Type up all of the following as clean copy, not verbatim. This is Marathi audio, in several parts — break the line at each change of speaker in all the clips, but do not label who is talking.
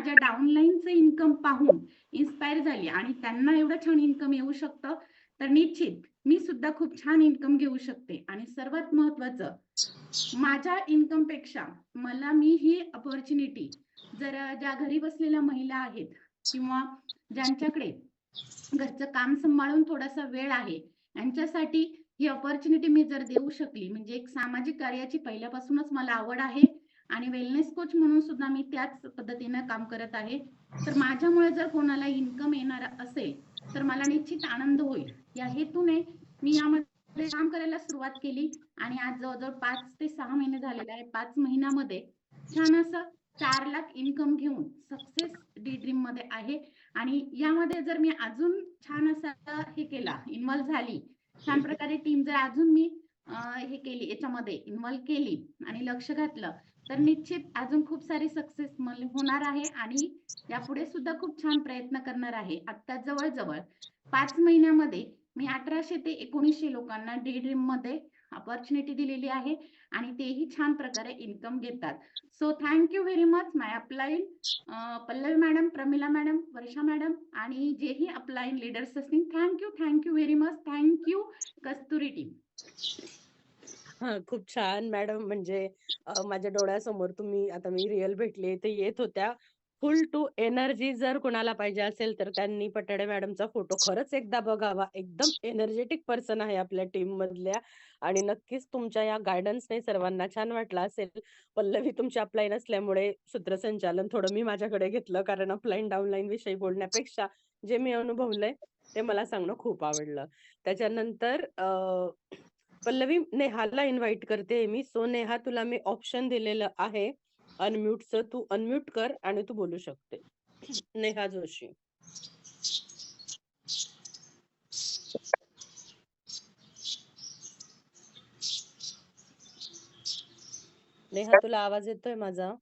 माझ्या डाउनलाईनचं इन्कम पाहून इन्स्पायर झाली आणि त्यांना एवढं छान इन्कम येऊ शकतं, तर निश्चित मी सुद्धा खूप छान इन्कम घेऊ शकते. आणि सर्वात महत्त्वाचं, माझ्या इन्कमपेक्षा मी ही अपॉर्च्युनिटी जर ज्या घरी बसलेल्या महिला आहेत किंवा ज्यांच्याकडे घरचं काम सांभाळून थोडासा वेळ आहे, यांच्यासाठी ही अपॉर्च्युनिटी मी जर देऊ शकली, म्हणजे एक सामाजिक कार्याची पहिल्यापासूनच मला आवड आहे आणि वेलनेस कोच म्हणून सुद्धा मी त्याच पद्धतीनं काम करत आहे. तर माझ्यामुळे जर कोणाला इन्कम येणार असेल, तर मला निश्चित आनंद होईल. या हेतूने मी यामध्ये काम करायला सुरुवात केली आणि आज जवळ-जवळ 5 ते 6 महिने झालेले आहे. 5 महिन्यामध्ये छान असं 4,00,000 इन्कम घेऊन सक्सेस डी ड्रीममध्ये आहे. आणि यामध्ये जर मी अजून छान असा हे केला, इन्व्हॉल्व झाली, छान प्रकारे टीम जर अजून मी हे केली, याच्यामध्ये इन्व्हॉल्व केली आणि लक्ष घातलं, तर निश्चित अजून खूप सारी सक्सेस होणार आहे आणि यापुढे सुद्धा खूप छान प्रयत्न करणार आहे. आता जवळ-जवळ 5 महिन्यामध्ये मी 1800 ते 1900 लोकांना डी ड्रीममध्ये अपॉर्च्युनिटी दिलेली आहे आणि तेही छान प्रकारे इन्कम घेतात. So thank you very much my up line Pallavi madam, Pramila madam, Varsha madam आणि जेही अपलाईन लीडर्स असतील. Thank you very much. Thank you Kasturi team.
हां, खूप छान मॅडम. म्हणजे माझ्या डोळ्यासमोर तुम्ही आता मी रिअल भेटले ते येत होत्या. फुल टू एनर्जी जर कोणाला पाहिजे असेल तर त्यांनी पटाडे मॅडमचा फोटो खरंच एकदा बघावा. एकदम एनर्जेटिक पर्सन आहे आपल्या टीममधल्या आणि नक्कीच तुमच्या या गाईडन्सने सर्वांना छान वाटलं असेल. पल्लवी तुमची अपलाईन असल्यामुळे सूत्रसंचालन थोडं मी माझ्याकडे घेतलं कारण अपलाईन, डाउनलाईन विषयी बोलण्यापेक्षा जे मी अनुभवलंय ते मला सांगणं खूप आवडलं. त्याच्यानंतर पल्लवी, नेहाला इन्व्हाइट करते मी. सो नेहा, तुला मी ऑप्शन दिलेलं आहे अनम्यूटचं. तू अनम्यूट कर आणि तू बोलू शकते. नेहा जोशी. नेहा, तुला आवाज येतोय माझा?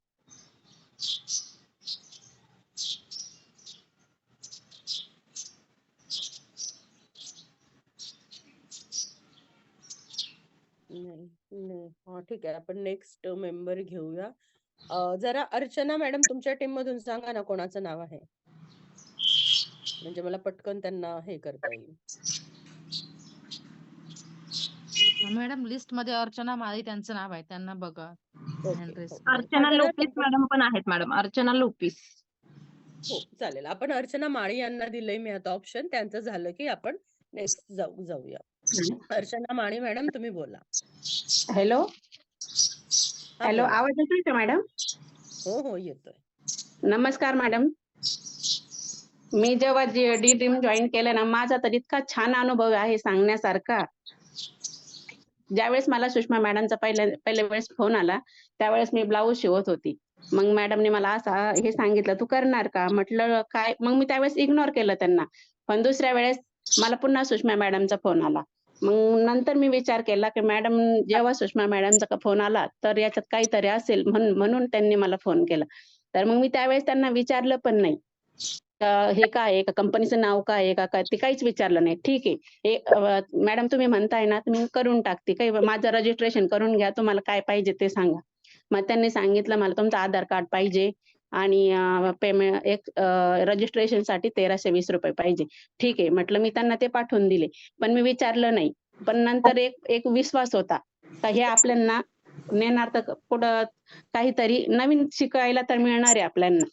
नाही, नाही. हां, ठीक आहे. आपण नेक्स्ट मेंबर घेऊया. जरा अर्चना मॅडम तुमच्या टीम मधून सांगा ना कोणाचं नाव आहे? म्हणजे मला पटकन त्यांना हे करता येईल.
मॅडम लिस्ट मध्ये अर्चना माळी त्यांचं नाव आहे, त्यांना बघा.
ओके.
हँड रेस
हो.
करा.
अर्चना
जरा
लोपेस मॅडम पण आहेत मॅडम, अर्चना लोपेस.
हो, चालेल. आपण अर्चना माळी यांना दिलंय मी आता ऑप्शन. त्यांचं झालं की आपण नेक्स्ट जाऊया. अर्चना माळी मॅडम, तुम्ही बोला.
हॅलो
हां,
हॅलो,
बोला.
आवाज येतोय का मॅडम?
हो, हो, येतोय.
नमस्कार मॅडम. मी जेव्हा डी ड्रीम जॉईन केलं ना, माझा तर इतका छान अनुभव आहे सांगण्यासारखा. ज्यावेळेस मला सुषमा मॅडमचा पहिल्या वेळेस फोन आला, त्यावेळेस मी ब्लाऊज शिवत होती. मग मॅडमने मला असं हे सांगितलं, "तू करणार का?" म्हटलं, "काय?" मग मी त्यावेळेस इग्नोर केलं त्यांना. पण दुसऱ्या वेळेस मला पुन्हा सुषमा मॅडमचा फोन आला. मग नंतर मी विचार केला, की मॅडम जेव्हा सुषमा मॅडमचा फोन आला, तर याच्यात काहीतरी असेल म्हणून त्यांनी मला फोन केला. तर मग मी त्यावेळेस त्यांना विचारलं पण नाही. हे काय आहे? का कंपनीचं नाव काय आहे? का काय? ते काहीच विचारलं नाही. ठीक आहे. मॅडम तुम्ही म्हणताय ना, तर मी करून टाकते. काही माझं रजिस्ट्रेशन करून घ्या. तुम्हाला काय पाहिजे ते सांगा. मग त्यांनी सांगितलं मला तुमचं आधार कार्ड पाहिजे आणि पेमेंट रजिस्ट्रेशनसाठी ₹1,320 पाहिजे. ठीक आहे. म्हटलं मी त्यांना ते पाठवून दिले. पण मी विचारलं नाही. पण नंतर एक विश्वास होता. का हे आपल्यांना नेणार तर पुढं काहीतरी नवीन शिकायला तर मिळणार आहे आपल्यांना.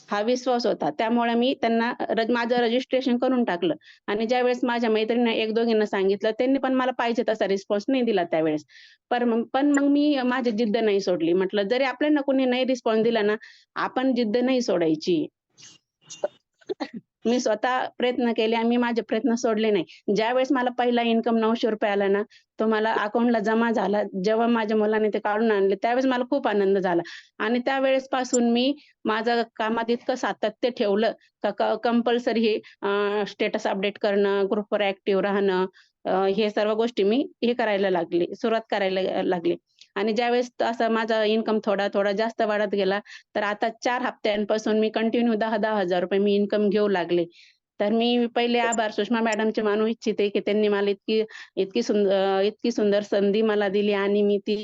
हा विश्वास होता. त्यामुळे मी त्यांना माझं रजिस्ट्रेशन करून टाकलं आणि ज्यावेळेस माझ्या मैत्रिणींना 1-2घींना सांगितलं, त्यांनी पण मला पाहिजे तसा रिस्पॉन्स नाही दिला त्यावेळेस. पण मग मी माझी जिद्द नाही सोडली. म्हटलं जरी आपल्याला कोणी नाही रिस्पॉन्स दिला ना, आपण जिद्द नाही सोडायची. मी स्वतः प्रयत्न केले आणि मी माझे प्रयत्न सोडले नाही. ज्यावेळेस मला पहिला इन्कम ₹900 आला ना, तो मला अकाउंटला जमा झाला. जेव्हा माझ्या मुलाने ते काढून आणले, त्यावेळेस मला खूप आनंद झाला आणि त्यावेळेसपासून मी माझं कामात इतकं सातत्य ठेवलं का कंपल्सरी हे स्टेटस अपडेट करणं, ग्रुपवर ॲक्टिव्ह राहणं, हे सर्व गोष्टी मी सुरुवात करायला लागली आणि ज्यावेळेस असं माझा इन्कम थोडा जास्त वाढत गेला, तर आता 4 हप्त्यांपासून मी कंटिन्यू ₹10,000 मी इन्कम घेऊ लागले. तर मी पहिले आभार सुषमा मॅडमचे मानू इच्छिते, की त्यांनी मला इतकी सुंदर संधी मला दिली आणि मी ती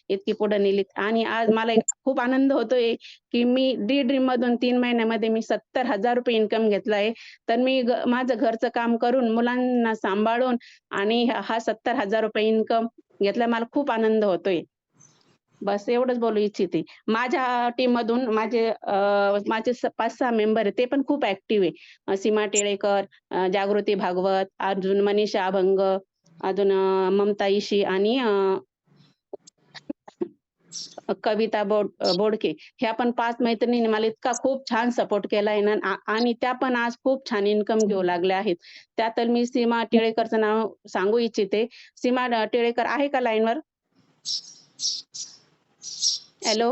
इतकी पुढे नेली आणि आज मला एक खूप आनंद होतोय, की मी ड्रीम मधून 3 महिन्यामध्ये मी ₹70,000 इन्कम घेतला आहे. तर मी माझं घरचं काम करून, मुलांना सांभाळून आणि हा ₹70,000 इन्कम घेतला. मला खूप आनंद होतोय. बस एवढंच बोलू इच्छिते. माझ्या टीममधून माझे 5-6 मेंबर आहेत. ते पण खूप ॲक्टिव्ह आहे. सीमा टिळेकर, जागृती भागवत, अजून मनीषा अभंग, अजून ममता इशी आणि कविता बोडके. ह्या पण 5 मैत्रिणींनी मला इतका खूप छान सपोर्ट केलाय ना आणि त्या पण आज खूप छान इन्कम घेऊ लागल्या आहेत. त्या तर मी सीमा टिळेकरचं नाव सांगू इच्छिते. सीमा टिळेकर आहे का लाईनवर? हॅलो.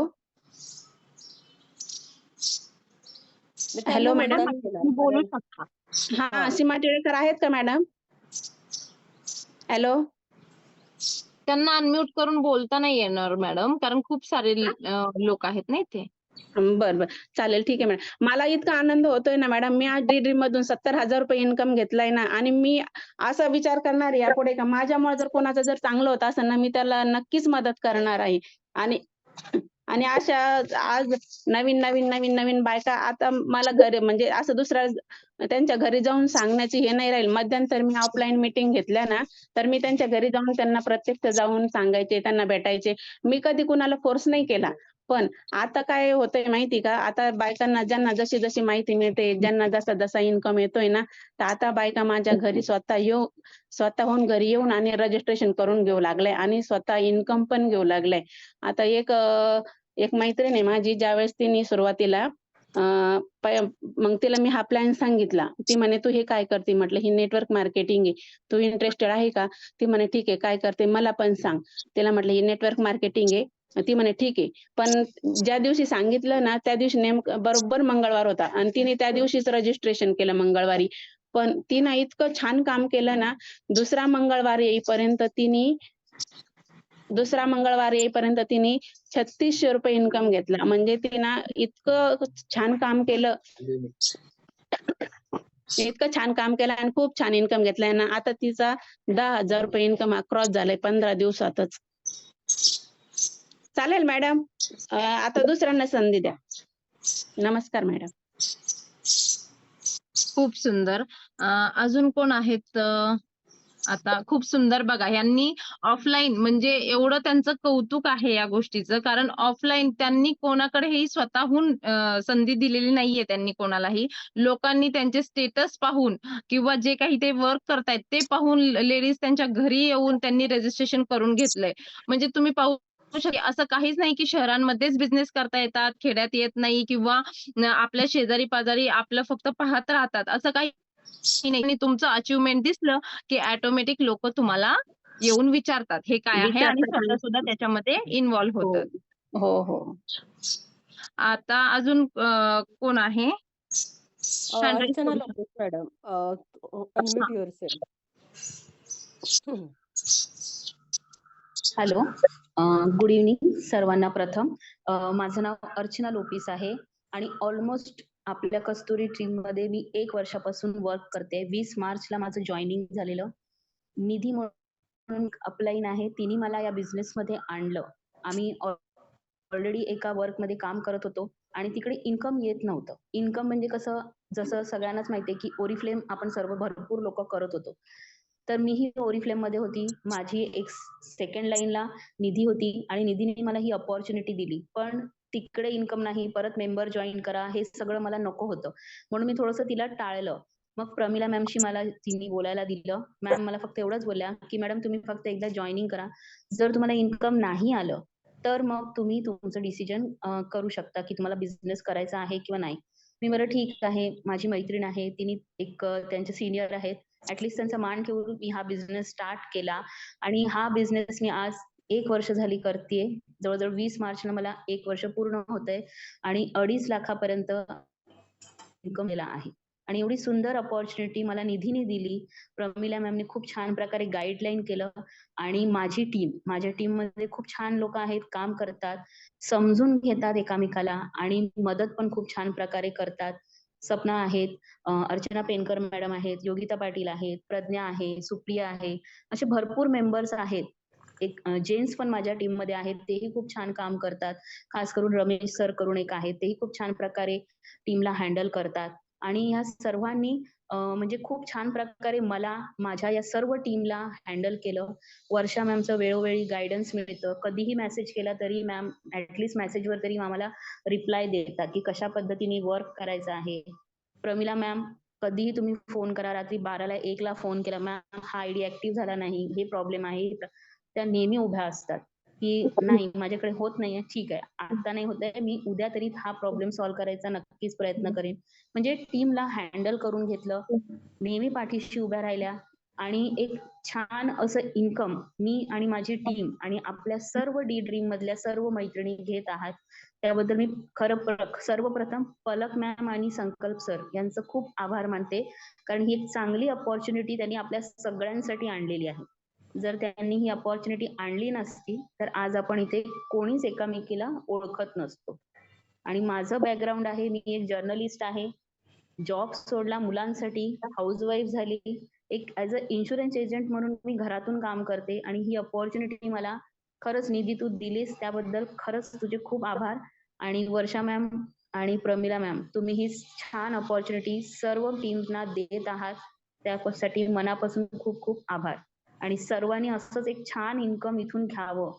मी त्यांना
हॅलो मॅडम.
मुद्दाम केलं.
तुम्ही बोलू
कारण
शकता.
हां,
हां.
सीमा टिळेकर आहेत का मॅडम? हॅलो.
त्यांना अनम्यूट करून बोलता नाही येणार मॅडम, कारण खूप सारे लोक आहेत ना इथे.
बरं, बरं. चालेल ठीक आहे मॅडम. मला इतका आनंद होतोय ना मॅडम, मी आज ड्रीम मधून ₹70,000 इन्कम घेतलाय ना आणि मी असा विचार करणार आहे यापुढे का माझ्यामुळे जर कोणाचं जर चांगलं होत असेल ना, मी त्याला नक्कीच मदत करणार आहे. आणि आणि अशा आज नवीन बायका आता मला घरी म्हणजे असं त्यांच्या घरी जाऊन सांगण्याची हे नाही राहील. मध्यंतरी मी ऑफलाईन मीटिंग घेतल्या ना, तर मी त्यांच्या घरी जाऊन त्यांना प्रत्यक्ष जाऊन सांगायचे, त्यांना भेटायचे. मी कधी कुणाला फोर्स नाही केला. पण आता काय होतंय माहिती का? आता बायकांना ज्यांना जशी माहिती मिळते, ज्यांना जसा इन्कम येतोय ना, तर आता बायका माझ्या घरी स्वतःहून घरी येऊन आणि रजिस्ट्रेशन करून घेऊ लागल्या आणि स्वतः इन्कम पण घेऊ लागल्या. आता एक मैत्रीण आहे माझी, ज्यावेळेस तिने सुरुवातीला अ, मग तिला मी हा प्लॅन सांगितला. ती म्हणे, "तू हे काय करते?" म्हटलं, "ही नेटवर्क मार्केटिंग आहे. तू इंटरेस्टेड आहे का?" ती म्हणे, "ठीक आहे. काय करते मला पण सांग." तिला म्हटलं, "ही नेटवर्क मार्केटिंग आहे." ती म्हणे, "ठीक आहे." पण ज्या दिवशी सांगितलं ना, त्या दिवशी नेमकं बरोबर मंगळवार होता आणि तिने त्या दिवशीच रजिस्ट्रेशन केलं मंगळवारी. पण तिनं इतकं छान काम केलं ना, दुसरा मंगळवार येईपर्यंत तिने ₹3600 इन्कम घेतला. म्हणजे तिनं इतकं छान काम केलं. इतकं छान काम केलं आणि खूप छान इन्कम घेतलाय ना, आता तिचा ₹10,000 इन्कम हा क्रॉस झालाय 15 दिवसातच. चालेल मॅडम. आता दुसऱ्यांना संधी द्या. नमस्कार मॅडम.
खूप सुंदर. अजून कोण आहेत? आता खूप सुंदर बघा, यांनी ऑफलाईन म्हणजे एवढं त्यांचं कौतुक आहे या गोष्टीचं, कारण ऑफलाईन त्यांनी कोणाकडेही स्वतःहून संधी दिलेली नाहीये त्यांनी कोणालाही. लोकांनी त्यांचे स्टेटस पाहून किंवा जे काही ते वर्क करतायत ते पाहून लेडीज त्यांच्या घरी येऊन त्यांनी रजिस्ट्रेशन करून घेतलंय. म्हणजे तुम्ही पाहू शकता असं काहीच नाही की शहरांमध्येच बिझनेस करता येतात, खेड्यात येत नाही किंवा आपल्या शेजारी-पाजारी आपलं फक्त पाहत राहतात. असं काही नाही. आणि तुमचं अचिव्हमेंट दिसलं, की ऑटोमॅटिक लोकं तुम्हाला येऊन विचारतात, हे काय आहे? आणि
विचारतात
स्वतः
आणि
सुद्धा त्याच्यामध्ये इन्व्हॉल्व
हो.
होतात.
हो, हो.
आता अजून कोण आहे? हँड राइज
अर्चना
करू
लोपेश मॅडम,
शकता.
Unmute yourself.
Hello. Good evening सर्वांना प्रथम. माझं नाव अर्चना लोपिस आहे आणि ऑलमोस्ट आपल्या कस्तुरी टीममध्ये मी 1 वर्षापासून वर्क करते. 20 मार्चला माझं जॉइनिंग झालेलं. निधी म्हणून अपलाईन आहे. तिने मला या बिझनेसमध्ये आणलं. आम्ही ऑलरेडी एका वर्कमध्ये काम करत होतो आणि तिकडे इन्कम येत नव्हतं. इन्कम म्हणजे कसं, जसं सगळ्यांनाच माहिती आहे, की ओरिफ्लेम आपण सर्व भरपूर लोकं करत होतो. तर मीही ओरिफ्लेममध्ये होती. माझी एक सेकंड लाईनला निधी होती आणि निधीने मला ही अपॉर्च्युनिटी दिली. पण तिकडे इन्कम नाही, परत मेंबर जॉइन करा, हे सगळं मला नको होतं. म्हणून मी थोडंसं तिला टाळलं. मग प्रमिला मॅमशी तिने बोलायला दिलं. मॅम मला फक्त एवढंच बोलल्या, की "मॅडम तुम्ही फक्त एकदा जॉइनिंग करा. जर तुम्हाला इन्कम नाही आलं, तर मग तुम्ही तुमचं डिसिजन करू शकता, की तुम्हाला बिझनेस करायचा आहे किंवा नाही." मी म्हटलं ठीक आहे. माझी मैत्रीण आहे. तिने त्यांचे सीनियर आहेत. ॲटलीस्ट त्यांचा मान ठेवून मी हा बिझनेस स्टार्ट केला आणि हा बिझनेस मी आज 1 वर्ष झाली करतेय. जवळ-जवळ 20 मार्चला मला 1 वर्ष पूर्ण होतंय आणि 2.5 लाखापर्यंत इन्कम केला आहे. आणि एवढी सुंदर अपॉर्च्युनिटी मला निधीने दिली. प्रमिला मॅमने खूप छान प्रकारे गाईडलाईन केलं आणि माझ्या टीममध्ये खूप छान लोकं आहेत, काम करतात, समजून घेतात एकामेकाला आणि मदत पण खूप छान प्रकारे करतात. सपना आहेत, अर्चना पेनकर मॅडम आहेत, योगिता पाटील आहेत, प्रज्ञा आहे, सुप्रिया आहे, असे भरपूर मेंबर्स आहेत. एक जेन्ट्स पण माझ्या टीम मध्ये आहेत, तेही खूप छान काम करतात. खास करून रमेश सर करून एक आहेत, तेही खूप छान प्रकारे टीमला हँडल करतात. आणि ह्या सर्वांनी म्हणजे खूप छान प्रकारे मला माझ्या या सर्व टीमला हँडल केलं. वर्षा मॅमचं वेळोवेळी गायडन्स मिळतं. कधीही मेसेज केला तरी मॅम ऍटलीस्ट मेसेजवर तरी आम्हाला रिप्लाय देतात की कशा पद्धतीने वर्क करायचं आहे. प्रमिला मॅम कधीही तुम्ही फोन करा, रात्री 12ला 1ला फोन केला, मॅम हा आयडी ऍक्टिव्ह झाला नाही, हे प्रॉब्लेम आहे, त्या नेहमी उभ्या असतात की नाही माझ्याकडे होत नाहीये, ठीक आहे आता नाही होत आहे, मी उद्या तरी हा प्रॉब्लेम सॉल्व्ह करायचा नक्कीच प्रयत्न करेन. म्हणजे टीमला हँडल करून घेतलं, नेहमी पाठीशी उभ्या राहिल्या आणि एक छान असं इन्कम मी आणि माझी टीम आणि आपल्या सर्व डी ड्रीम मधल्या सर्व मैत्रिणी घेत आहात. त्याबद्दल मी सर्वप्रथम पलक मॅम आणि संकल्प सर यांचं खूप आभार मानते, कारण ही एक चांगली अपॉर्च्युनिटी त्यांनी आपल्या सगळ्यांसाठी आणलेली आहे. जर त्यांनी ही अपॉर्च्युनिटी आणली नसती तर आज आपण इथे कोणीच एकामेकीला ओळखत नसतो. आणि माझं बॅकग्राऊंड आहे, मी एक जर्नलिस्ट आहे, जॉब सोडला मुलांसाठी, हाऊसवाईफ झाली, एक ऍज अ इन्शुरन्स एजंट म्हणून मी घरातून काम करते आणि ही अपॉर्च्युनिटी मला खरंच निधी तू दिलीस त्याबद्दल खरंच तुझे खूप आभार. आणि वर्षा मॅम आणि प्रमिला मॅम तुम्ही ही छान अपॉर्च्युनिटी सर्व टीमना देत आहात, त्यासाठी मनापासून खूप खूप आभार. आणि सर्वांनी असंच एक छान इन्कम इथून घ्यावं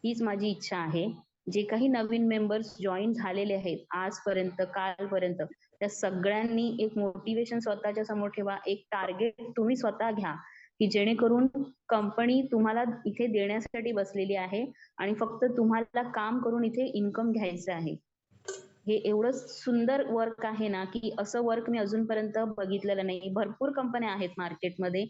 हीच माझी इच्छा आहे. जे काही नवीन मेंबर्स जॉईन झालेले आहेत आजपर्यंत कालपर्यंत, त्या सगळ्यांनी एक मोटिवेशन स्वतःच्या समोर ठेवा, एक टार्गेट तुम्ही स्वतः घ्या की जेणेकरून कंपनी तुम्हाला इथे देण्यासाठी बसलेली आहे आणि फक्त तुम्हाला काम करून इथे इन्कम घ्यायचं आहे. हे एवढं सुंदर वर्क आहे ना की असं वर्क मी अजूनपर्यंत बघितलेलं नाही. भरपूर कंपन्या आहेत मार्केटमध्ये,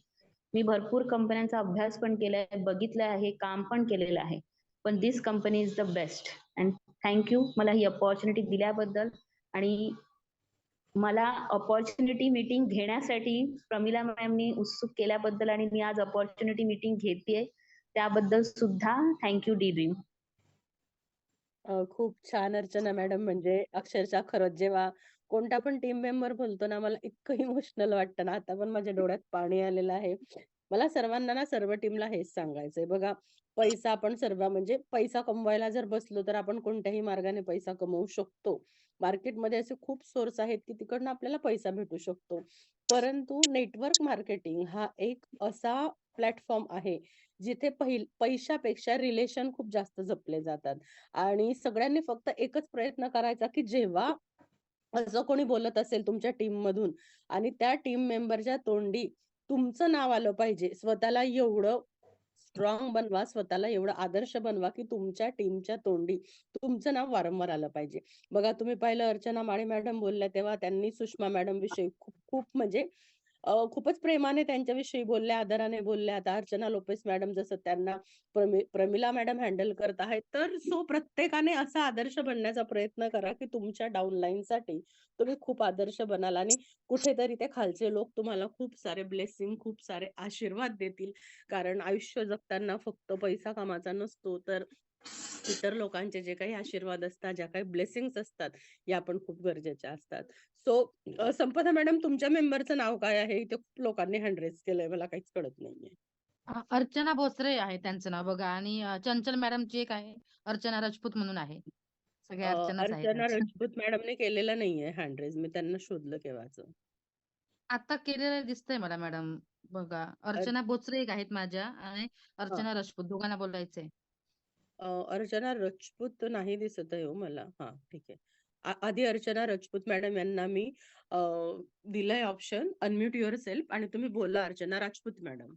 मी भरपूर कंपन्यांचा अभ्यास पण केलाय, बघितलं आहे, काम पण केलेलं आहे, पण this company is the best. And thank you मला ही अपॉर्च्युनिटी दिल्याबद्दल. आणि मला अपॉर्च्युनिटी मीटिंग घेण्यासाठी प्रमिला मॅमनी उत्सुक केल्याबद्दल आणि मी आज अपॉर्च्युनिटी मीटिंग घेतेय त्याबद्दल सुद्धा थँक्यू डी ड्रीम.
खूप छान अर्चना मॅडम, म्हणजे अक्षरशः खरंच जेव्हा कोणता पण टीम मेंबर बोलतो ना, मला इतकं इमोशनल वाटतं ना, आता पण माझ्या डोळ्यात पाणी आलेलं आहे. मला सर्वांना ना, सर्व टीमला हेच सांगायचंय बघा, पैसा आपण सर्व म्हणजे पैसा कमवायला जर बसलो तर आपण कोणत्याही मार्गाने पैसा कमवू शकतो. मार्केटमध्ये असे खूप सोर्स आहेत की तिकडनं आपल्याला पैसा भेटू शकतो. परंतु नेटवर्क मार्केटिंग हा एक असा प्लॅटफॉर्म आहे जिथे पैशापेक्षा रिलेशन खूप जास्त जपले जातात. आणि सगळ्यांनी फक्त एकच प्रयत्न करायचा की जेव्हा असं कोणी बोलत असेल तुमच्या टीम मधून आणि त्या टीम मेंबरच्या तोंडी तुमचं नाव आलं पाहिजे. स्वतःला एवढं स्ट्रॉंग बनवा, स्वतःला एवढं आदर्श बनवा की तुमच्या टीमच्या तोंडी तुमचं नाव वारंवार आलं पाहिजे. बघा तुम्ही पाहिलं अर्चना माळी मॅडम बोलल्या तेव्हा त्यांनी सुषमा मॅडम विषयी खूप खूप म्हणजे खूपच प्रेमाने त्यांच्याविषयी बोलल्या, आदराने बोलल्या. आता अर्चना लोपेस मॅडम जसं त्यांना प्रमिला मॅडम हँडल करत आहेत. तर सो प्रत्येकाने असा आदर्श बनण्याचा प्रयत्न करा की तुमच्या डाउनलाईनसाठी तुम्ही खूप आदर्श बनाल आणि कुठेतरी ते खालचे लोक तुम्हाला खूप सारे ब्लेसिंग, खूप सारे आशीर्वाद देतील. कारण आयुष्य जगताना फक्त पैसा कामाचा नसतो, तर इतर लोकांचे जे काही आशीर्वाद असतात, ज्या काही ब्लेसिंग्स असतात, या पण खूप गरजेच्या असतात. सो संपदा मॅडम, तुमच्या मेंबरचं नाव काय आहे? इथे खूप लोकांनी हँड रेज केलंय, मला काहीच कळत नाहीये.
अर्चना भोसरे आहे त्यांचं नाव बघा. आणि चंचल मॅडमची एक आहे, अर्चना राजपूत म्हणून आहे. सगळे अर्चनाच आहेत
अर्चना
आज.
राजपूत मॅडमने केलेलं नाहीये हँड रेज, मी त्यांना शोधलं केव्हाचं.
आता केलेलं दिसतंय मला मॅडम. बघा,
अर-
अर्चना बोचरे एक आहेत माझ्या आणि
हा.
अर्चना राजपूत, दोघांना बोलायचंय.
अर्चना राजपूत नाही दिसत आहे हो मला. हा, ठीक आहे. आधी अर्चना राजपूत मॅडम यांना मी दिलंय ऑप्शन अनम्यूट युअर सेल्फ आणि तुम्ही बोला अर्चना राजपूत मॅडम.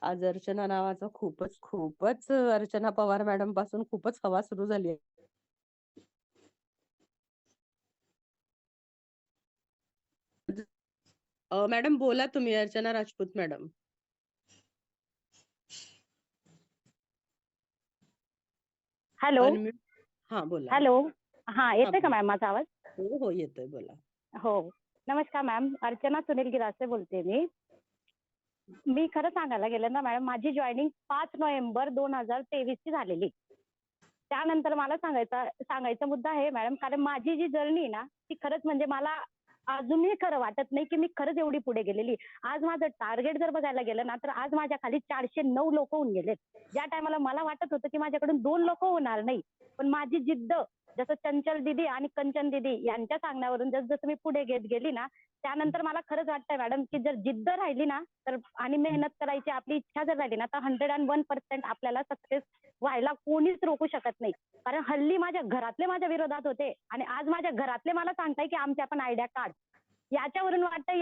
आज अर्चना नावाचा खूपच खूपच अर्चना पवार मॅडम पासून खूपच हवा सुरू झाली आहे. मॅडम बोला तुम्ही, Archana Rajput madam.
Hello.
Unmute. हा, बोला.
हॅलो. हा, येतोय का
बोला.
मॅम माझा आवाज?
हो हो, येतोय, बोला.
हो. नमस्कार मॅम, अर्चना सुनील गिरासे बोलते मी. मी खरं सांगायला गेलं ना मॅडम, माझी जॉईनिंग 5 नोव्हेंबर 2023 ची झालेली. त्यानंतर मला सांगायचा मुद्दा आहे मॅडम, कारण माझी जी जर्नी आहे ना ती खरंच म्हणजे मला अजूनही खरं वाटत नाही की मी खरंच एवढी पुढे गेलेली. आज माझं टार्गेट जर बघायला गेलं ना तर आज माझ्या खाली 409 लोक होऊन गेलेत. ज्या टायमाला मला वाटत होतं की माझ्याकडून 2 लोक होणार नाही, पण माझी जिद्द, जसं चंचल दीदी आणि कंचन दीदी यांच्या सांगण्यावरून जसं मी पुढे घेत गेली ना, त्यानंतर मला खरंच वाटतंय मॅडम की जर जिद्द राहिली ना तर आणि मेहनत करायची आपली इच्छा जर राहिली ना तर 101% आपल्याला सक्सेस व्हायला कोणीच रोखू शकत नाही. कारण हल्ली माझ्या घरातले माझ्या विरोधात होते आणि आज माझ्या घरातले मला सांगताय की आमच्या पण आयडिया काढ. याच्यावरून वाटतं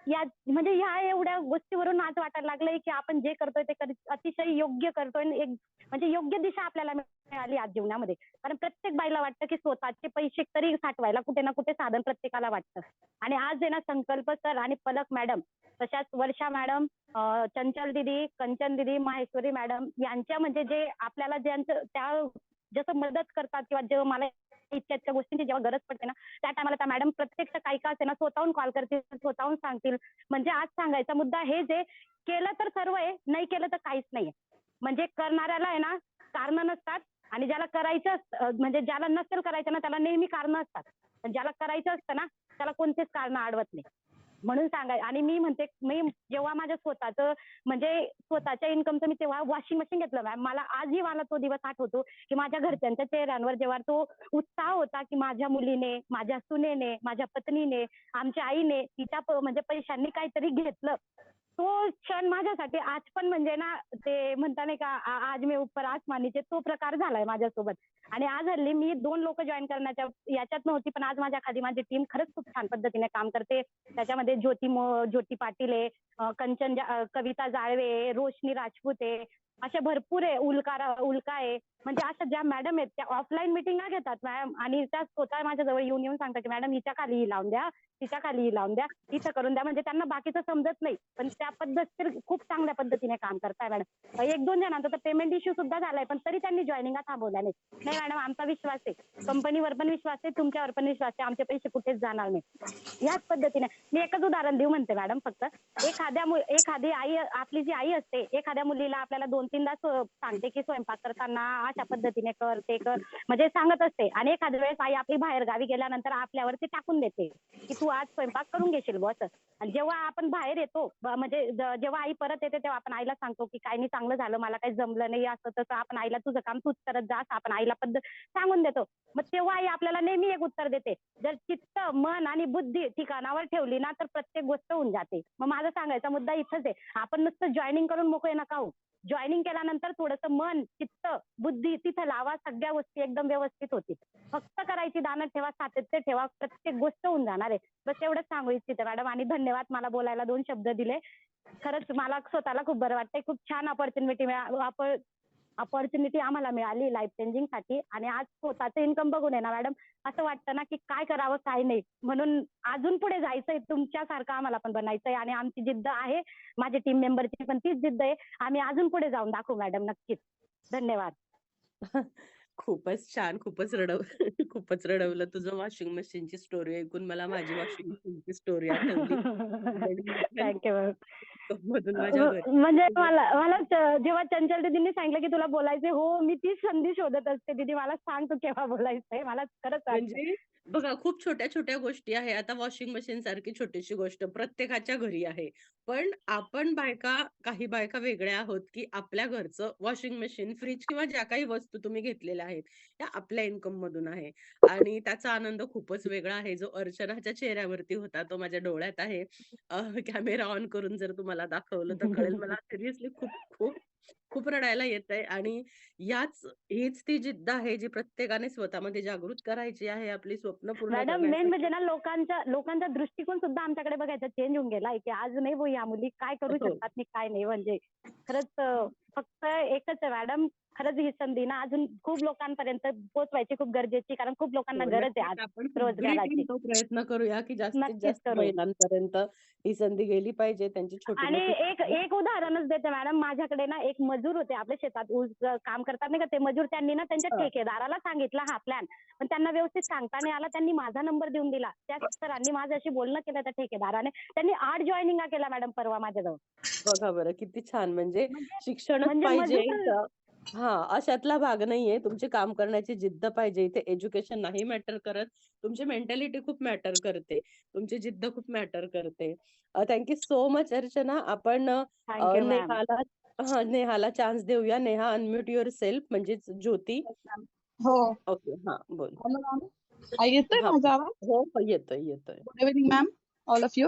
या म्हणजे ह्या एवढ्या गोष्टीवरून आज वाटायला लागलंय की आपण जे करतोय ते अतिशय योग्य करतोय आणि एक म्हणजे योग्य दिशा आपल्याला मिळाली आज जीवनामध्ये. कारण प्रत्येक बाईला वाटतं की स्वतःचे पैसे तरी साठवायला कुठे ना कुठे साधन प्रत्येकाला वाटतं. आणि आज आहे ना संकल्प सर आणि पलक मॅडम, तशाच वर्षा मॅडम, चंचल दीदी, कंचन दीदी, माहेश्वरी मॅडम यांच्या म्हणजे जे आपल्याला ज्यांचं त्या जसं मदत करतात किंवा जेव्हा मला इतक्या गोष्टींची जेव्हा गरज पडते ना त्या टायमाला त्या मॅडम प्रत्यक्ष काही का असेना स्वतःहून कॉल करतील, स्वतःहून सांगतील. म्हणजे आज सांगायचा मुद्दा हे जे केलं तर सर्व आहे, नाही केलं तर काहीच नाहीये. म्हणजे करणाऱ्याला आहे ना कारण नसतात आणि ज्याला करायचं म्हणजे ज्याला नसेल करायचं ना त्याला नेहमी कारण असतात. पण ज्याला करायचं असतं ना त्याला कोणतेच कारण अडवत नाही. म्हणून सांगाय आणि मी म्हणते मी जेव्हा माझ्या स्वतःचं म्हणजे स्वतःच्या इन्कमचं मी तेव्हा वॉशिंग मशीन घेतलं मॅम. मला आजही मला तो दिवस आठवतो की माझ्या घरच्यांच्या चेहऱ्यांवर जेव्हा तो उत्साह होता की माझ्या मुलीने, माझ्या सुनेने, माझ्या पत्नीने, आमच्या आईने तिच्या म्हणजे पैशांनी काहीतरी घेतलं. तो क्षण माझ्यासाठी आज पण म्हणजे ना ते म्हणता नाही का आज मी ऊपर आसमानीचे तो प्रकार झालाय माझ्यासोबत. आणि आज हल्ली मी 2 लोक जॉईन करण्याच्या याच्यात नव्हती, पण आज माझ्या खाली माझी टीम खरंच खूप छान पद्धतीने काम करते. त्याच्यामध्ये ज्योती पाटील आहे, कविता जाळवे, रोशनी राजपूत आहे, अशा भरपूर आहे, उल्का आहे. म्हणजे अशा ज्या मॅडम आहेत त्या ऑफलाईन मिटिंगा घेतात मॅम आणि त्या स्वतः माझ्याजवळ येऊन सांगतात की मॅडम हिच्या खाली ही लावून द्या, तिच्या खाली ही लावून द्या, इथं करून द्या. म्हणजे त्यांना बाकीचं समजत नाही, पण त्या पद्धतीने खूप चांगल्या पद्धतीने काम करताय मॅडम. 1-2 जणांचा तर पेमेंट इश्यू सुद्धा झालाय, पण तरी त्यांनी जॉईनिंग थांबवल्या नाही. नाही मॅडम आमचा विश्वास आहे, कंपनीवर पण विश्वास आहे, तुमच्यावर पण विश्वास आहे, आमचे पैसे कुठेच जाणार नाही. याच पद्धतीने मी एकच उदाहरण देऊ म्हणते मॅडम फक्त. एखादी आई, आपली जी आई असते एखाद्या मुलीला आपल्याला 2-3दा सांगते की स्वयंपाक करताना अशा पद्धतीने कर, ते कर, म्हणजे सांगत असते. आणि एखाद्या वेळेस आई आपली बाहेर गावी गेल्यानंतर आपल्यावरती टाकून देते की तू आज स्वयंपाक करून घेशील बॉस. आणि जेव्हा आपण बाहेर येतो म्हणजे जेव्हा आई परत येते तेव्हा आपण आईला सांगतो की काही नाही चांगलं झालं, मला काही जमलं नाही, असं तसं आपण आईला तुझं काम तूच करत जा असं आपण आईला पद्धत सांगून देतो. मग तेव्हा आई आपल्याला नेहमी एक उत्तर देते, जर चित्त, मन आणि बुद्धी ठिकाणावर ठेवली ना तर प्रत्येक गोष्ट होऊन जाते. मग माझा सांगायचा मुद्दा इथंच आहे, आपण नुसतं जॉईनिंग करून मोकळे नका हो. जॉईनिंग केल्यानंतर थोडंसं मन, चित्त, बुद्धी तिथं लावा, सगळ्या गोष्टी एकदम व्यवस्थित होतील. फक्त करायची दानत ठेवा, सातत्य ठेवा, प्रत्येक गोष्ट होऊन जाणार आहे. बस एवढंच सांगू इच्छिते मॅडम. आणि धन्यवाद मला बोलायला 2 शब्द दिले. खरंच मला स्वतःला खूप बरं वाटतंय. खूप छान अपॉर्च्युनिटी आम्हाला मिळाली लाईफ चेंजिंग साठी. आणि आज स्वतःचं इन्कम बघून आहे ना मॅडम असं वाटतं ना की काय करावं काय नाही. म्हणून अजून पुढे जायचंय, तुमच्यासारखं आम्हाला पण बनायचंय. आणि आमची जिद्द आहे, माझे टीम मेंबरची पण तीच जिद्द आहे. आम्ही अजून पुढे जाऊन दाखवू मॅडम, नक्कीच. धन्यवाद.
खूपच छान, खूपच रडवलं तुझं वॉशिंग मशीनची स्टोरी ऐकून. मला माझी वॉशिंग मशीनची स्टोरी आठवली.
Thank you ma'am.
मधून माझ्या घरी
म्हणजे मला जेव्हा चंचल दीदींनी सांगितलं की तुला बोलायचंय, हो मी तीच संधी शोधत असते. दीदी मला सांग तू केव्हा बोलायचंय. मला खरंच वाटतं.
म्हणजे बघा खूप छोट्या-छोट्या गोष्टी आहे. आता वॉशिंग मशीन सारखी छोटीशी गोष्ट प्रत्येकाच्या घरी आहे. पण आपण काही बायका वेगळ्या आहोत, की आपल्या घरचं वॉशिंग मशीन, फ्रिज किंवा ज्या काही वस्तू तुम्ही घेतलेल्या आहेत, त्या आपल्या इन्कम मधून आहे. आणि त्याचा आनंद खूपच वेगळा आहे. जो अर्चनाच्या चेहऱ्यावरती होता, तो माझ्या डोळ्यात आहे. कॅमेरा ऑन करून जर तुम्हाला दाखवलं तर कळेल. मला सिरियसली खूप, खूप, खूप रडायला येतंय. आणि हीच ती जिद्द आहे, जी प्रत्येकाने स्वतःमध्ये जागृत करायची आहे. आपली स्वप्न पूर्ण
मॅडम मेन
करण्यासाठी.
म्हणजे ना लोकांचा दृष्टिकोन सुद्धा आमच्याकडे बघायचा चेंज होऊन गेलाय की आज नाही भाऊ या मुली काय करू
हो.
शकतात आणि काय नाही. म्हणजे खरंच फक्त एकच आहे मॅडम, खरंच ही संधी ना अजून खूप लोकांपर्यंत पोहोचवायची खूप गरजेची, कारण खूप लोकांना
हो,
गरज आहे
नक्कीच
आज
आपण सगळी
रोजगाराची.
टीम तो प्रयत्न करूया, की जास्तीत
नक्कीच
जास्त
करू.
महिलांपर्यंत ही संधी गेली पाहिजे. त्यांची
आणि
छोटी-मोठी
एक उदाहरणच देते मॅडम. माझ्याकडे ना एक मजूर होते आपल्या शेतात ऊस काम करतात नाही का ते मजूर. त्यांनी ना त्यांच्या
हां.
ठेकेदाराला सांगितला हा प्लॅन, पण त्यांना व्यवस्थित सांगता नाही आला. त्यांनी माझा नंबर देऊन दिला. त्या सरांनी माझ्याशी बोलणं केलं त्या ठेकेदाराने. त्यांनी 8 जॉईनिंगा केल्या मॅडम परवा माझ्याजवळ.
बघा बरं किती छान. म्हणजे
म्हणजे
शिक्षणच
म्हणजे
पाहिजे.
मजूर
अशातला भाग नाहीये. तुमची काम करण्याची जिद्द पाहिजे. इथे एज्युकेशन नाही मॅटर करत. तुमची मेंटॅलिटी खूप मॅटर करते. तुमची जिद्द खूप मॅटर करते. Thank you so much Archana. आपण
थँक्यू मॅम.
नेहाला चान्स देऊया. नेहा अनम्यूट युअर सेल्फ म्हणजेच ज्योती.
हो.
ओके. बोल.
Hello ma'am. येतोय
हां.
माझा आवाज?
हो, येतोय.
Good evening ma'am, all of you.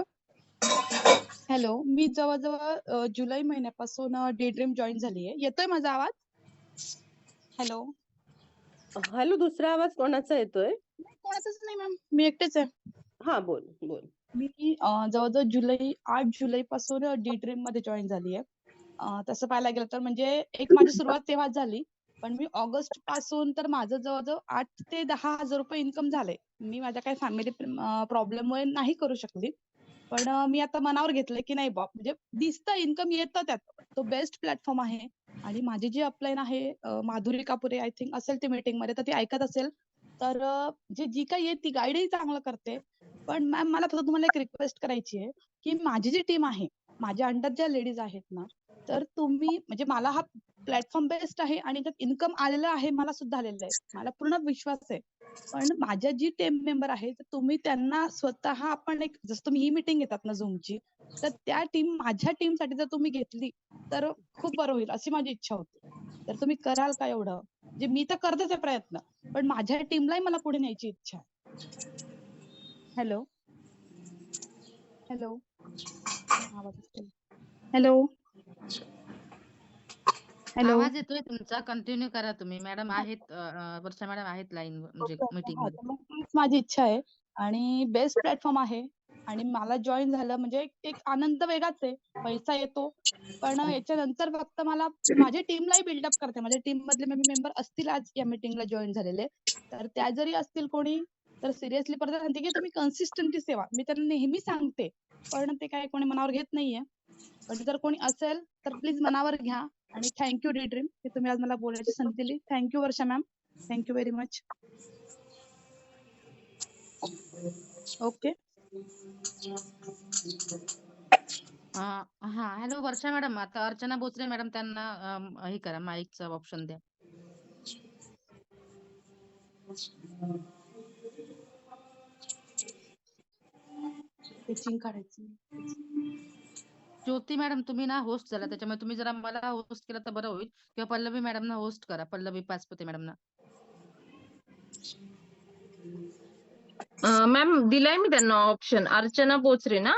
Hello, मी जवळजवळ जुलै महिन्यापासून डे ड्रीम जॉईन झाली आहे. येतोय माझा आवाज? हॅलो.
हॅलो, दुसरा आवाज कोणाचा येतोय?
कोणाचाच नाही मॅम, मी एकटेच आहे.
बोल.
मी जवळजवळ 8 जुलै पासून डी ड्रीम मध्ये जॉईन झाली आहे. तसं पाहायला गेलं तर म्हणजे एक माझी सुरुवात तेव्हाच झाली, पण मी ऑगस्ट पासून तर माझं जवळजवळ 8 ते 10 हजार रुपये इन्कम झालंय. मी माझ्या काही फॅमिली प्रॉब्लेममुळे नाही करू शकली, पण मी आता मनावर घेतलंय की नाही म्हणजे दिसतं इन्कम येतं त्यात. तो बेस्ट प्लॅटफॉर्म आहे. आणि माझी जी अपलाईन आहे माधुरी कापुरे आय थिंक असेल ती मीटिंग मध्ये, तर ती ऐकत असेल तर जी काही आहे ती गाईडही चांगलं करते. पण मॅम मला फक्त तुम्हाला एक रिक्वेस्ट करायची आहे की माझी जी टीम आहे, माझ्या अंडर ज्या लेडीज आहेत ना, तर तुम्ही म्हणजे मला हा प्लॅटफॉर्म बेस्ट आहे आणि त्यात इन्कम आलेलं आहे, मला सुद्धा आलेलं आहे, मला पूर्ण विश्वास आहे. पण माझ्या जी टीम मेंबर आहे तर तुम्ही त्यांना स्वतः आपण एक जसं तुम्ही ही मीटिंग घेतात ना झूमची, तर त्या टीम माझ्या टीमसाठी जर तुम्ही घेतली तर खूप बरं होईल अशी माझी इच्छा होती. तर तुम्ही कराल का एवढं? म्हणजे मी तर करतेच आहे प्रयत्न, पण माझ्या टीमलाही मला पुढे न्यायची इच्छा आहे. हॅलो.
आवाज येतोय तुमचा. कंटिन्यू करा तुम्ही. मॅडम आहेत, वर्षा मॅडम आहेत लाईन म्हणजे मीटिंग मध्ये.
तर मग तीच माझी इच्छा आहे आणि बेस्ट प्लॅटफॉर्म आहे आणि मला जॉईन झालं म्हणजे एक आनंद वेगळाच आहे. पैसा येतो, पण याच्यानंतर फक्त मला माझ्या टीमलाही बिल्डअप करते. माझ्या टीम मधले मेंबर असतील आज या मीटिंगला जॉईन झालेले, तर त्या जरी असतील कोणी तर सिरियसली परत सांगते की तुम्ही कन्सिस्टंटली सेवा. मी त्यांना नेहमी सांगते, पण ते काय कोणी मनावर घेत नाहीये. पण जर कोणी असेल तर प्लीज मनावर घ्या. आणि थँक्यू डी ड्रीम की तुम्ही आज मला बोलायची संधी दिली. Thank you Varsha ma'am, thank you very much. Okay.
Hello Varsha madam. आता अर्चना भोसले मॅडम त्यांना हे करा, माईकचा ऑप्शन द्या. ज्योती मॅडम तुम्ही ना होस्ट झाला, त्याच्यामुळे तुम्ही जरा मला होस्ट केला तर बरं होईल, किंवा पल्लवी मॅडम ना होस्ट करा, पल्लवी पाचपुते मॅडम ना.
मॅम दिलाय मी त्यांना ऑप्शन. अर्चना बोचरे ना?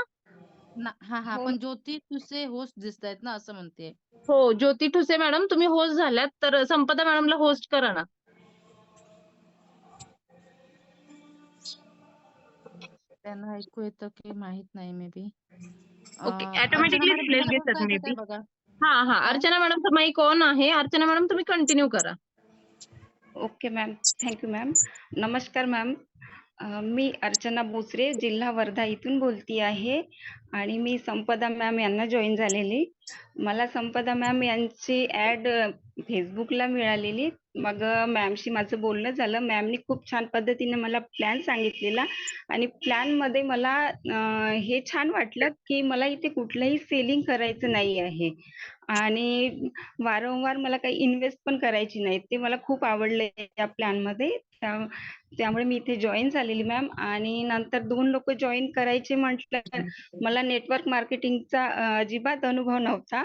पण ज्योती तुझे होस्ट दिसत आहेत ना, असं म्हणते.
हो, ज्योती ठुसे मॅडम तुम्ही होस्ट झाल्यात, तर संपदा मॅडमला होस्ट करा ना.
त्यांना ऐकू येतं की माहित नाही may be.
Okay, automatically replace घेतात मे बी.
बघा.
अर्चना मॅडमचा माईक ऑन आहे. अर्चना मॅडम तुम्ही कंटिन्यू करा.
Okay ma'am, thank you ma'am. नमस्कार मॅम, मी अर्चना बोचरे जिल्हा वर्धा इथून बोलती आहे आणि मी संपदा मॅम यांना जॉईन झालेली. मला संपदा मॅम यांची ॲड फेसबुकला मिळालेली. मग मॅमशी माझं बोलणं झालं. मॅमनी खूप छान पद्धतीने मला प्लॅन सांगितलेला आणि प्लॅनमध्ये मला हे छान वाटलं की मला इथे कुठलंही सेलिंग करायचं नाही आहे आणि वारंवार मला काही इन्व्हेस्ट पण करायची नाही. ते मला खूप आवडलं या प्लॅनमध्ये. त्यामुळे मी इथे जॉईन झालेली मॅम. आणि नंतर 2 लोक जॉईन करायचे म्हटलं, मला नेटवर्क मार्केटिंगचा अजिबात अनुभव नव्हता.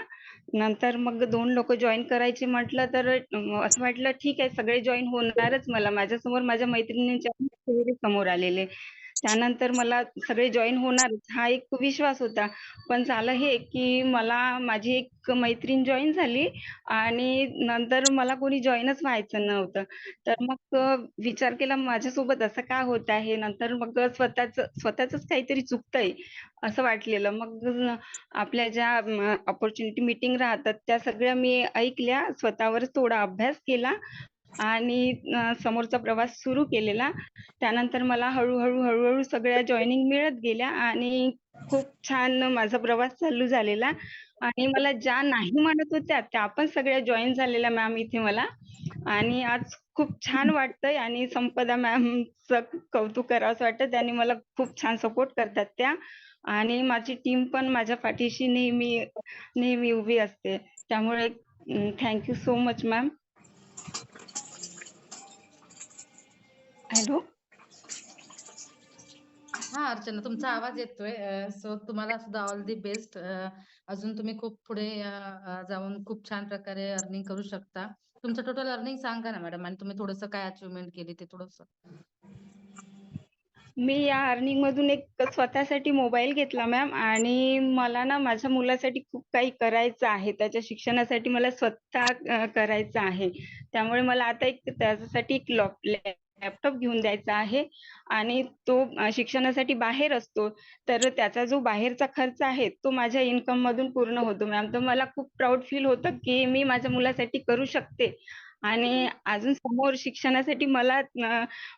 नंतर मग 2 लोक जॉईन करायचे म्हटलं तर असं वाटलं ठीक आहे सगळे जॉईन होणारच. मला माझ्यासमोर माझ्या मैत्रिणींच्या समोर आलेले. त्यानंतर मला सगळे जॉईन होणारच हा एक विश्वास होता. पण झालं हे की मला माझी एक मैत्रीण जॉईन झाली आणि नंतर मला कोणी जॉईनच व्हायचं नव्हतं. तर मग विचार केला माझ्यासोबत असं का होत आहे. नंतर मग स्वतःच काहीतरी चुकतंय असं वाटलेलं. मग आपल्या ज्या अपॉर्च्युनिटी मीटिंग राहतात त्या सगळ्या मी ऐकल्या, स्वतःवर थोडा अभ्यास केला आणि समोरचा प्रवास सुरू केलेला. त्यानंतर मला हळूहळू सगळ्या जॉईनिंग मिळत गेल्या आणि खूप छान माझा प्रवास चालू झालेला आणि मला ज्या नाही म्हणत होत्या त्या पण सगळ्या जॉईन झालेल्या मॅम इथे मला. आणि आज खूप छान वाटतंय आणि संपदा मॅमचं कौतुक करावंसं वाटतं. त्यांनी मला खूप छान सपोर्ट करतात त्या आणि माझी टीम पण माझ्या पाठीशी नेहमी उभी असते. त्यामुळे thank you so much ma'am. Hello.
हा अर्चना, तुमचा आवाज येतोय. सो तुम्हाला सुद्धा ऑल दी बेस्ट. अजून तुम्ही खूप पुढे जाऊन खूप छान प्रकारे अर्निंग करू शकता. तुमचं टोटल अर्निंग सांगा ना मॅडम, आणि तुम्ही थोडंसं काय अचिव्हमेंट केली ते थोडंसं.
मी या अर्निंग मधून एक स्वतःसाठी मोबाईल घेतला मॅम, आणि मला ना माझ्या मुलासाठी खूप काही करायचं आहे. त्याच्या शिक्षणासाठी मला स्वतः करायचं आहे. त्यामुळे मला आता त्याच्यासाठी एक लॅपटॉप घेऊन द्यायचा आहे, आणि तो शिक्षणासाठी बाहेर असतो. तर त्याचा जो बाहेरचा खर्च आहे तो माझ्या इन्कम मधून पूर्ण होतो मॅम. तर मला खूप प्राऊड फील होतं की मी माझ्या मुलासाठी करू शकते. आणि अजून समोर शिक्षणासाठी मला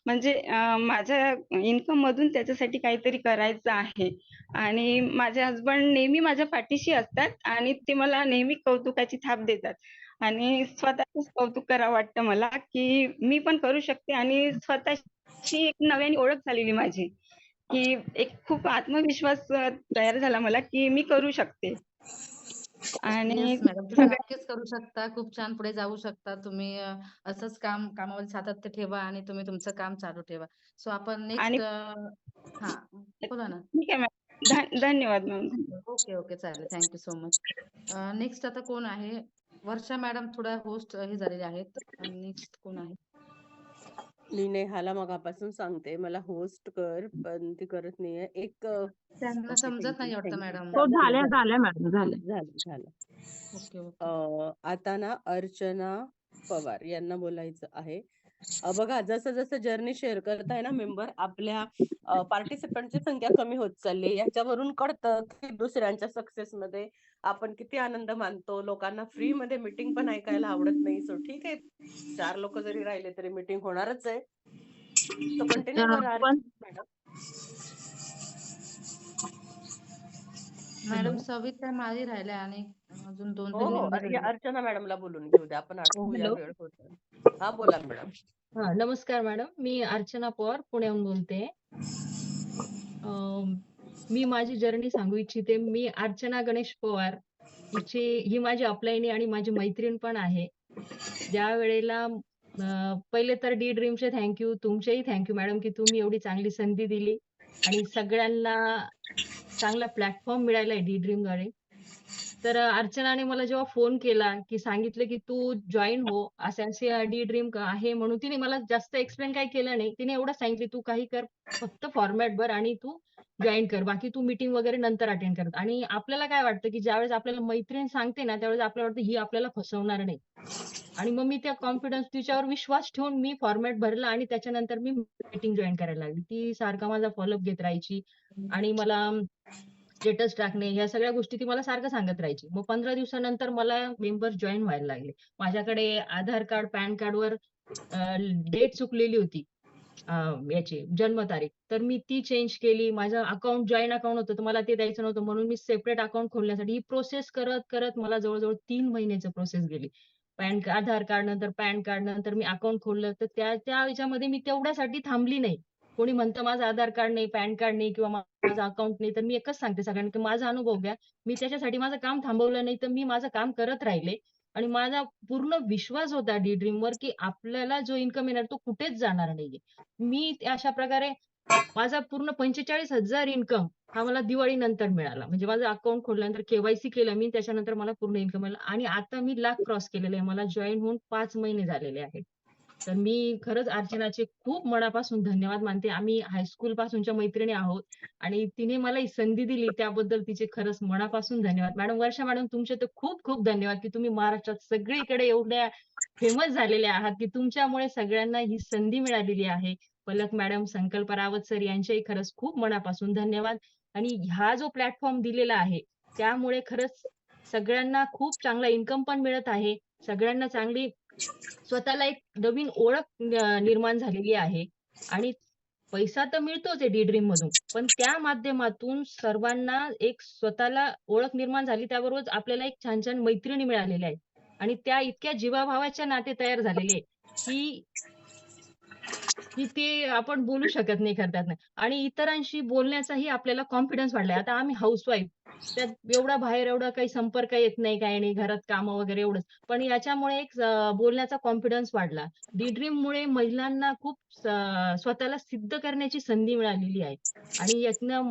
म्हणजे माझ्या इन्कम मधून त्याच्यासाठी काहीतरी करायचं आहे. आणि माझे हसबंड नेहमी माझ्या पाठीशी असतात, आणि ते मला नेहमी कौतुकाची थाप देतात. आणि स्वतःचंच कौतुक करावं वाटतं मला, की मी पण करू शकते. आणि स्वतःची एक नव्याने ओळख झालेली माझी, की एक खूप आत्मविश्वास तयार झाला मला, की मी करू शकते. आणि
येस मॅडम, तुम्ही नक्कीच करू शकता. खूप छान पुढे जाऊ शकता तुम्ही. असंच कामामध्ये सातत्य ठेवा आणि तुम्ही तुमचं काम चालू ठेवा. सो आपण
आणि
नेक्स्ट हा बोला ना.
ठीक आहे मॅम. धन्यवाद मॅम.
ओके ओके, चालेल. Thank you so much. नेक्स्ट आता कोण आहे? वर्षा मॅडम थोड्या होस्ट हे झालेले आहेत. नेक्स्ट कोण आहे?
मी नेहाला मगापासून सांगते मला होस्ट कर, पण ती करत नाहीये.
त्यांना
ओके,
समजत
थँक्यू
नाही वाटतं
थँक्यू.
मॅडम.
हो,
झालं झालं
झाल्या मॅडम, झाल्या.
झालं.
Okay okay.
आता ना अर्चना पवार यांना बोलायचं आहे. बघा, जसं जसं जर्नी शेअर करताय ना मेंबर, आपल्या पार्टिसिपंटची संख्या कमी होत चालली. याच्यावरून कळतं की दुसऱ्यांच्या सक्सेस मध्ये आपण किती आनंद मानतो. लोकांना फ्री मध्ये मीटिंग पण ऐकायला आवडत नाही. सो ठीक आहे, 4 लोक जरी राहिले तरी मीटिंग होणारच आहे. सो कंटिन्यू करा
पण
मॅडम.
मॅडम सविता माळी राहिल्या आणि अजून
हो
2-3
हो,
मेंबर
या
राहिले.
अर्चना मॅडमला बोलून घेऊ द्या, आपण आठवूया,
हॅलो.
वेळ होत. हा बोला मॅडम.
नमस्कार मॅडम, मी अर्चना पवार पुण्याहून बोलते. मी माझी जर्नी सांगू इच्छिते. मी अर्चना गणेश पवार ही माझी अपलाईनी आणि माझी मैत्रीण पण आहे. ज्या वेळेला पहिले तर डी ड्रीमचे थँक्यू, तुमचेही थँक्यू मॅडम, की तुम्ही एवढी चांगली संधी दिली आणि सगळ्यांना चांगला प्लॅटफॉर्म मिळालाय डी ड्रीमद्वारे. तर अर्चनाने मला जेव्हा फोन केला, की सांगितलं की तू जॉइन हो, असे डी ड्रीम आहे म्हणून, तिने मला जास्त एक्सप्लेन काही केलं नाही. तिने एवढं सांगितलं, "तू काही कर, फक्त फॉर्मॅट भर आणि तू जॉइन कर. बाकी तू मीटिंग वगैरे नंतर अटेंड कर." आणि आपल्याला काय वाटतं, की ज्यावेळेस आपल्याला मैत्रीण सांगते ना, त्यावेळेस आपल्याला वाटतं ही आपल्याला फसवणार नाही. आणि मग मी त्या कॉन्फिडन्स, तिच्यावर विश्वास ठेवून मी फॉर्मॅट भरला आणि त्याच्यानंतर मी मीटिंग जॉइन करायला लागली. ती सारखा माझा फॉलोअप घेत राहायची आणि मला स्टेटस टाकणे ह्या सगळ्या गोष्टी ती मला सारखं सांगत राहायची. मग 15 दिवसानंतर मला मेंबर जॉइन व्हायला लागले. माझ्याकडे आधार कार्ड, पॅन कार्डवर डेट चुकलेली होती, अ, याची जन्मतारीख. तर मी ती चेंज केली. माझं अकाउंट जॉइन अकाउंट होतं, तर मला ते द्यायचं नव्हतं म्हणून मी सेपरेट अकाउंट खोलण्यासाठी ही प्रोसेस करत मला जवळ-जवळ 3 महिन्याची प्रोसेस गेली. आधार कार्ड नंतर पॅन कार्ड नंतर मी अकाउंट खोललं. तर त्या ह्याच्यामध्ये मी तेवढ्यासाठी थांबली नाही. कोणी म्हणतं माझं आधार कार्ड नाही, पॅन कार्ड नाही किंवा माझं अकाउंट नाही, तर मी एकच सांगते सगळ्यांना, की माझा अनुभव घ्या. मी त्याच्यासाठी माझं काम थांबवलं नाही, तर मी माझं काम करत राहिले आणि माझा पूर्ण विश्वास होता डी ड्रीमवर, की आपल्याला जो इन्कम येणार तो कुठेच जाणार नाहीये. मी अशा प्रकारे माझा पूर्ण 45,000 इन्कम हा मला दिवाळीनंतर मिळाला. म्हणजे माझं अकाउंट खोलल्यानंतर केवायसी केलं मी, त्याच्यानंतर मला पूर्ण इन्कम मिळालं आणि आता मी लाख क्रॉस केलेलं आहे. मला जॉइन होऊन 5 महिने झालेले आहेत. तर मी खरंच अर्चनाचे खूप मनापासून धन्यवाद मानते. आम्ही हायस्कूल पासूनच्या मैत्रिणी आहोत आणि तिने मला ही संधी दिली त्याबद्दल तिचे खरंच मनापासून धन्यवाद. वर्षा मॅडम, तुमचे तर खूप खूप धन्यवाद, की तुम्ही महाराष्ट्रात सगळीकडे एवढ्या फेमस झालेल्या आहात, की तुमच्यामुळे सगळ्यांना ही संधी मिळालेली आहे. पलक मॅडम, संकल्प रावत सर यांचेही खरंच खूप मनापासून धन्यवाद. आणि हा जो प्लॅटफॉर्म दिलेला आहे, त्यामुळे खरंच सगळ्यांना खूप चांगला इन्कम पण मिळत आहे. सगळ्यांना चांगली स्वतःला एक नवीन ओळख निर्माण झालेली आहे आणि पैसा तर मिळतोच आहे डी ड्रीम मधून, पण त्या माध्यमातून सर्वांना एक स्वतःला ओळख निर्माण झाली. त्याबरोबर आपल्याला एक छान छान मैत्रिणी मिळालेल्या आहेत आणि त्या इतक्या जीवाभावाचे नाते तयार झालेले, की
की ते आपण बोलू शकत नाही खरं त्यातनं आणि इतरांशी बोलण्याचाही आपल्याला कॉन्फिडन्स वाढलाय. आता आम्ही हाऊसवाईफ, त्यात एवढा बाहेर एवढा काही संपर्क येत नाही, काही नाही, घरात कामं वगैरे एवढंच. पण याच्यामुळे एक बोलण्याचा कॉन्फिडन्स वाढला. ड्रीममुळे महिलांना खूप स्वतःला सिद्ध करण्याची संधी मिळालेली आहे आणि यातनं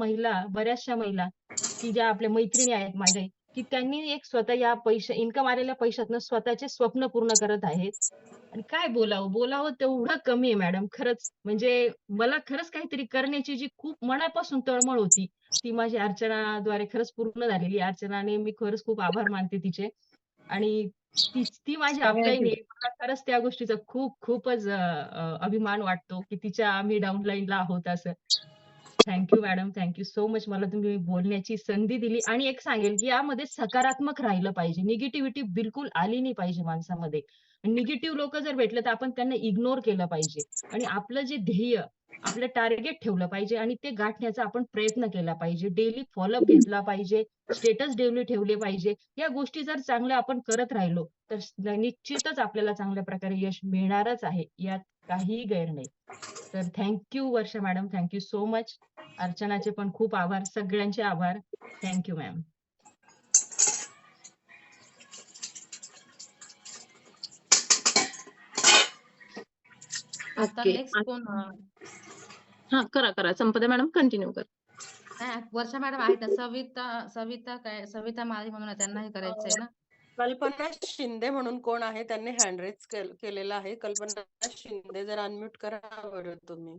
बऱ्याचशा महिला, की ज्या आपल्या मैत्रिणी आहेत माझ्या, की त्यांनी एक स्वतः या इन्कम आलेल्या पैशातनं स्वतःचे स्वप्न पूर्ण करत आहेत. आणि काय बोलावं? बोलावं तेवढं कमी आहे मॅडम. खरंच म्हणजे मला खरंच काहीतरी करण्याची जी खूप मनापासून तळमळ होती, ती माझी अर्चनाद्वारे खरंच पूर्ण झालेली आहे. अर्चनाने मी खरंच खूप आभार मानते तिचे आणि ती ती माझी अपलाईन आहे. मला खरंच त्या गोष्टीचा खूपच अभिमान वाटतो, की तिच्या आम्ही डाउनलाईनला आहोत असं. Thank you madam. Thank you so much. मला तुम्ही बोलण्याची संधी दिली आणि एक सांगेल, की यामध्ये सकारात्मक राहिलं पाहिजे. निगेटिव्हिटी बिलकुल आली नाही पाहिजे माणसामध्ये. निगेटिव्ह लोकं जर भेटले, तर आपण त्यांना इग्नोर केलं पाहिजे आणि आपलं जे ध्येय, आपलं टार्गेट ठेवलं पाहिजे आणि ते गाठण्याचा आपण प्रयत्न केला पाहिजे. डेली फॉलोअप घेतला पाहिजे. स्टेटस डेली ठेवले पाहिजे. या गोष्टी जर चांगल्या आपण करत राहिलो, तर निश्चितच आपल्याला चांगल्या प्रकारे यश मिळणारच आहे. यात काहीही गैर नाही. तर Varsha madam. Thank so much. अर्चनाचे पण खूप आभार. सगळ्यांचे आभार. Thank ma'am.
आता
ओके.
नेक्स्ट कोण
हां, करा. संपदा मॅडम कंटिन्यू करा.
नाही, वर्षा मॅडम आहेत ना, सविता माळी म्हणून आहे, त्यांनाही करायचंय ना.
कल्पना शिंदे म्हणून कोण आहे? त्यांनी हँड रेज केलेला आहे. कल्पना शिंदे, जर अनम्यूट करा बरं तुम्ही.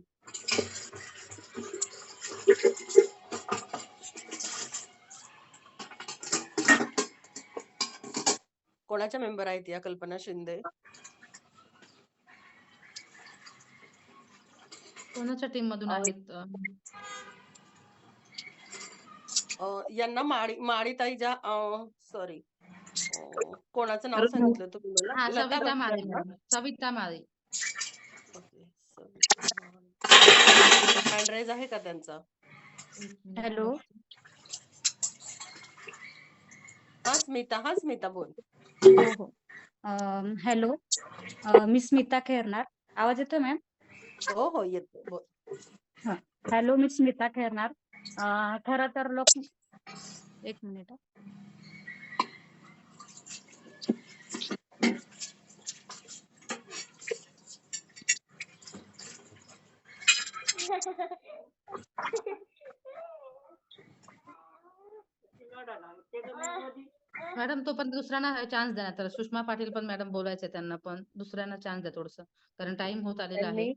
कोणाच्या मेंबर आहेत या कल्पना शिंदे?
कोणाच्या टीम मधून आहेत?
यांना माळीताई ज्या सॉरी कोणाचं नाव सांगितलं तुम्ही मला?
हा,
लता
सविता माळी
बस्तर ना?
मॅडम. सविता माळी.
ओके. हँड रेज आहे का त्यांचा?
हॅलो.
हा स्मिता बोल.
हो हो. हॅलो. मी स्मिता खेरनार. आवाज येतोय मॅम?
हो येतो बोल.
हा. हॅलो, मी स्मिता खेरनार. खरं तर एक मिनिट.
मॅडम, तो पण दुसऱ्यांना चान्स द्या ना. तर सुषमा पाटील पण मॅडम बोलायचे, त्यांना पण दुसऱ्यांना चान्स द्या थोडस, कारण टाइम होत आलेला आहे.
त्यांनी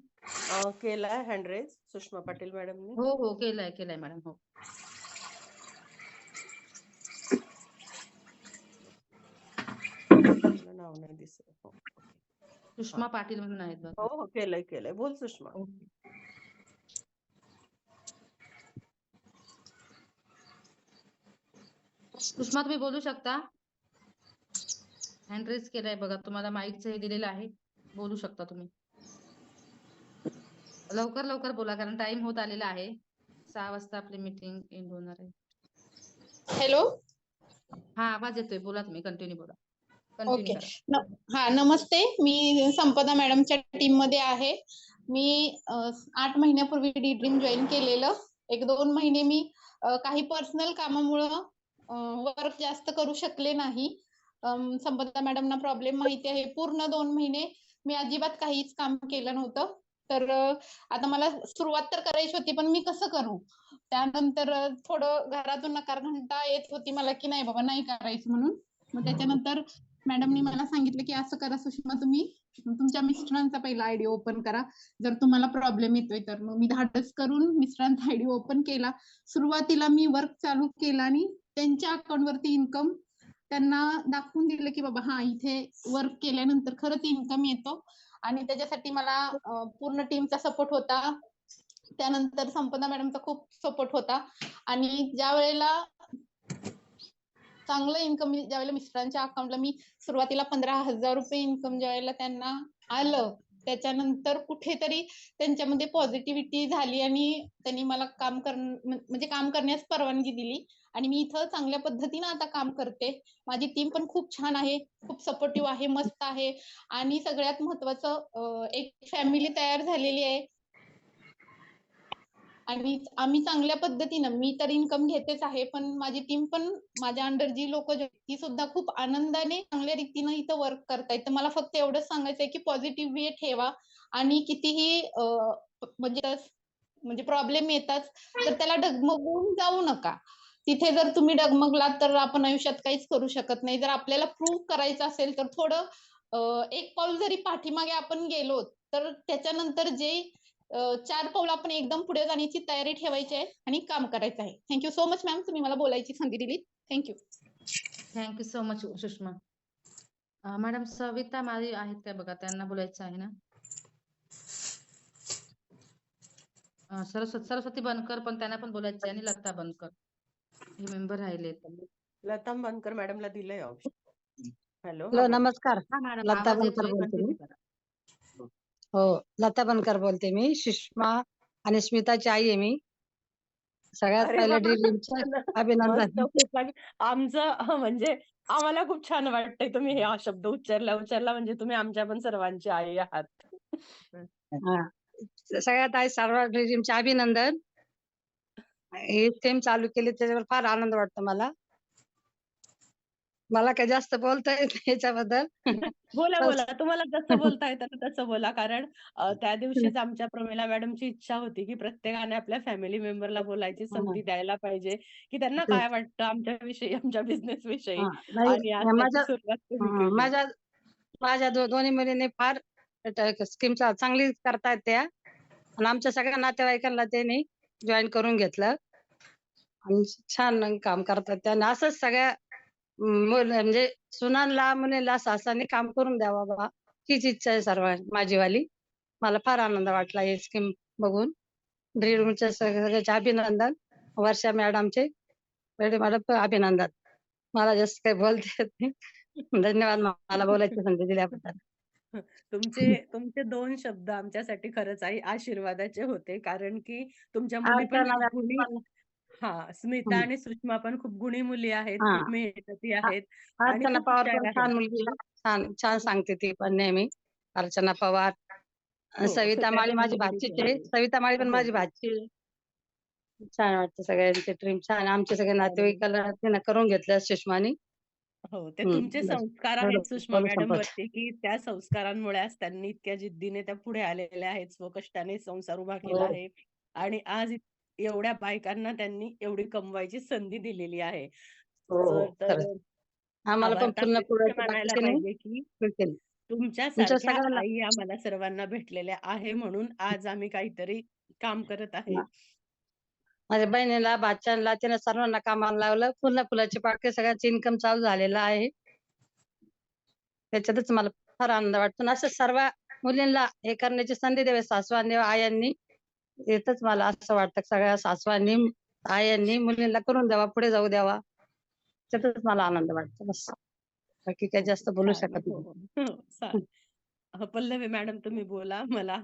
केलाय हँड रेज सुषमा पाटील मॅडमनी?
हो केलाय मॅडम. हो.
नाव नाही दिसत. हो.
सुषमा पाटील म्हणून आहेत बघा.
हो केलंय. बोल सुषमा.
सुषमा, तुम्ही बोलू शकता. हँड रेज केलाय बघा, तुम्हाला माईकचं हे दिलेलं आहे, बोलू शकता तुम्ही. लवकर बोला, कारण टाइम होत आलेला आहे. 6 वाजता आपली मीटिंग एंड होणार आहे.
हॅलो.
हा, आवाज येतोय, बोला तुम्ही, कंटिन्यू बोला.
ओके.
कंटिन्यू करा.
नमस्ते. मी संपदा मॅडमच्या टीम मध्ये आहे. मी 8 महिन्यापूर्वी ड्रीम जॉईन केलेलं. 1-2 महिने मी काही पर्सनल कामामुळं वर्क जास्त करू शकले नाही. संपदा मॅडमना प्रॉब्लेम माहिती आहे. पूर्ण 2 महिने मी अजिबात काहीच काम केलं नव्हतं. तर आता मला सुरुवात तर करायची होती, पण मी कसं करू? त्यानंतर थोडं घरातून नकार घंटा येत होती मला, की नाही बाबा नाही करायचं म्हणून. मग त्याच्यानंतर मॅडमनी मला सांगितलं, की असं करा सुषमा, तुम्ही तुमच्या मिस्टरांचा पहिला आयडी ओपन करा, जर तुम्हाला प्रॉब्लेम येतोय तर. मग मी धाडस करून मिस्टरांचा आयडी ओपन केला. सुरुवातीला मी वर्क चालू केलं आणि त्यांच्या अकाउंटवरती इन्कम त्यांना दाखवून दिलं, की बाबा हा, इथे वर्क केल्यानंतर खरंच इन्कम येतो. आणि त्याच्यासाठी मला पूर्ण टीमचा सपोर्ट होता. त्यानंतर संपदा मॅडमचा खूप सपोर्ट होता. आणि ज्या वेळेला चांगलं इन्कम, ज्यावेळेला मिस्टरांच्या अकाउंटला मी सुरुवातीला 15,000 रुपये इन्कम ज्यावेळेला त्यांना आलं, त्याच्यानंतर कुठेतरी त्यांच्यामध्ये पॉझिटिव्हिटी झाली आणि त्यांनी मला म्हणजे काम करण्यास परवानगी दिली आणि मी इथं चांगल्या पद्धतीनं आता काम करते. माझी टीम पण खूप छान आहे, खूप सपोर्टिव्ह आहे, मस्त आहे आणि सगळ्यात महत्त्वाचं एक फॅमिली तयार झालेली आहे. आणि आम्ही चांगल्या पद्धतीनं मी तर इन्कम घेतेच आहे, पण माझी टीम पण माझ्या अंडर जी लोकं ती सुद्धा खूप आनंदाने चांगल्या रीतीनं इथं वर्क करतायत. तर मला फक्त एवढंच सांगायचंय की पॉझिटिव्ह वे ठेवा आणि कितीही म्हणजे प्रॉब्लेम येतात तर त्याला डगमगून जाऊ नका. तिथे जर तुम्ही डगमगलात तर आपण आयुष्यात काहीच करू शकत नाही. जर आपल्याला प्रूव्ह करायचं असेल तर थोडं एक पाऊल जरी पाठीमागे आपण गेलो तर त्याच्यानंतर जे 4 पाऊल आपण एकदम पुढे जाण्याची तयारी ठेवायची आहे आणि काम करायचं आहे. Thank you so much ma'am, तुम्ही मला बोलायची संधी दिली. Thank you.
Thank you so much Sushma. Madam Savita Mali आहेत काय बघा, त्यांना बोलायचं आहे ना. सरस्वती बनकर पण त्यांना पण बोलायचं आहे आणि लता बनकर हे मेंबर राहिले.
लता बनकर मॅडमला दिलंय ऑप्शन. हॅलो,
हॅलो, नमस्कार.
हा मॅडम
लता
आवाज
बनकर
येतोय,
बोलते मी.
कंटिन्यू करा.
हो, लता बनकर बोलते मी. सुषमा आणि स्मिताची आई आहे मी. सगळ्यात
अरे
पहिलं
वा.
ड्रीमचं
मस्त,
अभिनंदन.
खूप आमचं म्हणजे आम्हाला खूप छान वाटतंय तुम्ही हे शब्द उच्चारला म्हणजे तुम्ही आमच्या पण सर्वांची आई आहात.
हा. सगळ्यात आधी सर्व ड्रीमचे अभिनंदन. हे स्कीम चालू केली त्याच्यावर फार आनंद वाटतो मला. मला काही जास्त बोलता येत नाही याच्याबद्दल.
बोला
पण
बोला, तुम्हाला जसं बोलता येतं तसं बोला. कारण त्या दिवशीच आमच्या प्रमिला मॅडमची इच्छा होती की प्रत्येकाने आपल्या फॅमिली मेंबरला बोलायची संधी द्यायला पाहिजे, की त्यांना काय वाटतं आमच्या विषयी, आमच्या बिझनेस विषयी.
नाही,
आणि आज त्याची
माझ्या
सुरुवात तुम्ही केली.
माझ्या माझ्या दोन्ही मुलींनी फार स्कीम चांगली करतायत त्या आणि आमच्या सगळ्या नातेवाईकांना त्यांनी जॉईन करून घेतलं आणि छान काम करतात त्यांना. असंच सगळ्या म्हणजे सुनांना मुलींना सासांनी काम करून द्यावा बाबा हीच इच्छा आहे सर्व माझीवाली. मला फार आनंद वाटला ही स्कीम बघून. ड्रीमच्या सगळ्याचे अभिनंदन. वर्षा मॅडमचे मॅडम अभिनंदन. मला जास्त काही बोलता येत नाही. धन्यवाद मला बोलायची संधी दिल्याबद्दल.
तुमचे 2 शब्द आमच्यासाठी खरंच आशीर्वादाचे होते. कारण की तुमच्या मुली पण
अर्चना
खूप गुणी.
मॅडम
स्मिता आणि सुषमा पण खूप गुणी मुली आहेत,
हा.
खूप मेहनती आहेत आणि
अर्चना
खूप
पवार
हुशार
पण
आहेत.
छान मुलगी आहे. छान छान सांगते ती पण नेहमी. अर्चना पवार.
हो,
सविता
त्या
माळी
पण
माझी
मुली
भाचीच
हुशार
आहे.
आहेत.
सविता माळी पण
हो,
माझी
हो.
भाची आहे. छान वाटतं सगळ्यांचे ड्रीम छान. आमचे सगळे नातेवाईकाला तिनं करून घेतलं सुषमानी.
हो, ते तुमचे
बस
संस्कार
एवढं
आहेत सुषमा
बोलू
मॅडम
संपत.
वरती, की त्या संस्कारांमुळे आज त्यांनी इतक्या जिद्दीने त्या पुढे आलेल्या आहेत. स्वकष्टाने संसार उभा केला
हो
आहे आणि आज एवढ्या बायकांना त्यांनी एवढी कमवायची संधी दिलेली आहे.
हो हो,
तर
खरंच. आम्हाला पण
आभार तर
पूर्ण
आपले इतके
पुढाची
मानायला
ताकदीने
पाहिजे, की
भेटेल. तुमच्या
तुमच्यासारख्या
सगळ्यांना
आई आम्हाला सर्वांना भेटलेल्या आहे म्हणून आज आम्ही काहीतरी काम करत आहे.
माझ्या बहिणीला भाच्यांना तिने सर्वांना कामाला लावलं. पूर्ण फुलाची पाकळी सगळ्यांचे इन्कम चालू झालेलं आहे. त्याच्यातच मला फार आनंद वाटतो. असं सर्व मुलींना हे करण्याची संधी द्यावी सासवांनी आयांनी. येतच मला असं वाटतं सगळ्या सासवांनी आयांनी मुलींना करून द्यावा, पुढे जाऊ द्यावा. त्यातच मला आनंद वाटतो बस. बाकी काही जास्त बोलू
छान.
शकत
हो,
नाही.
हो. छान. पल्लवी मॅडम तुम्ही बोला. मला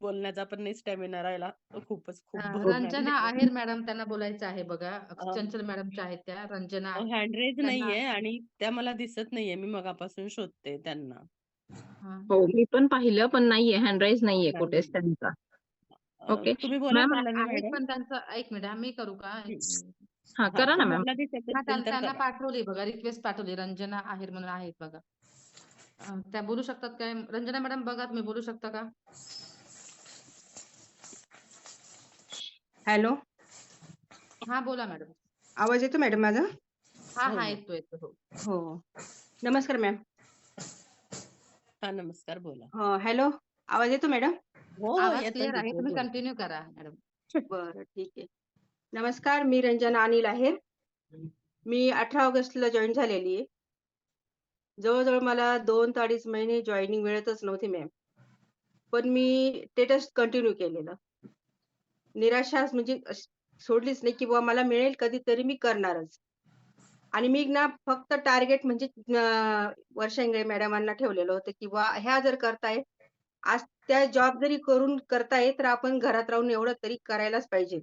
बोलण्याचा पण नाही स्टॅमिना राहिला. खूपच खूप भरून
रंजना
आली.
आहेर मॅडम त्यांना बोलायचं आहे बघा. चंचल मॅडमच्या आहेत त्या. रंजना
हँड रेज
त्यांना
नाहीये आणि त्या मला दिसत नाहीये. मी मगापासून शोधते त्यांना.
हो, मी पण पाहिलं पण नाहीये, हँड राईज नाहीये
नाही.
कुठेच त्यांचा. ओके.
तुम्ही बोला
मॅम
पल्लवी
आहे
मॅडम.
पण त्यांचं एक मिनिट मी करू का?
हां, करा ना मॅम.
तुम्हाला दिसत असतील तर
त्यांना
करा.
पाठवली बघा, रिक्वेस्ट पाठवली. रंजना आहेर म्हणून आहेत बघा. त्या बोलू शकतात काय? रंजना मॅडम बघा, तुम्ही बोलू शकता का?
हॅलो,
हा बोला मॅडम.
आवाज येतो मॅडम माझा?
हा
हो,
हा
हो.
येतो हो.
हो. नमस्कार मॅम.
नमस्कार बोला.
हॅलो, आवाज येतो मॅडम?
हो,
आवाज
येतोय,
क्लिअर आहे,
येतोय.
तुम्ही
बोला.
कंटिन्यू करा मॅडम.
बरं, ठीक आहे. नमस्कार, मी रंजना अनिल आहे. मी 18 ऑगस्टला जॉईन झालेली आहे. जवळ-जवळ मला 2 ते 2.5 महिने जॉइनिंग मिळतच नव्हती मॅम. पण मी ते टेस्ट कंटिन्यू केलेलं. निराशा म्हणजे सोडलीच नाही, की बुवा मला मिळेल कधीतरी मी करणारच. आणि मी ना फक्त टार्गेट म्हणजे वर्षा इंगळे मॅडमांना ठेवलेलं होतं, की बुवा ह्या जर करतायत आज त्या जॉब जरी करताय तर आपण घरात राहून एवढं तरी करायलाच पाहिजे.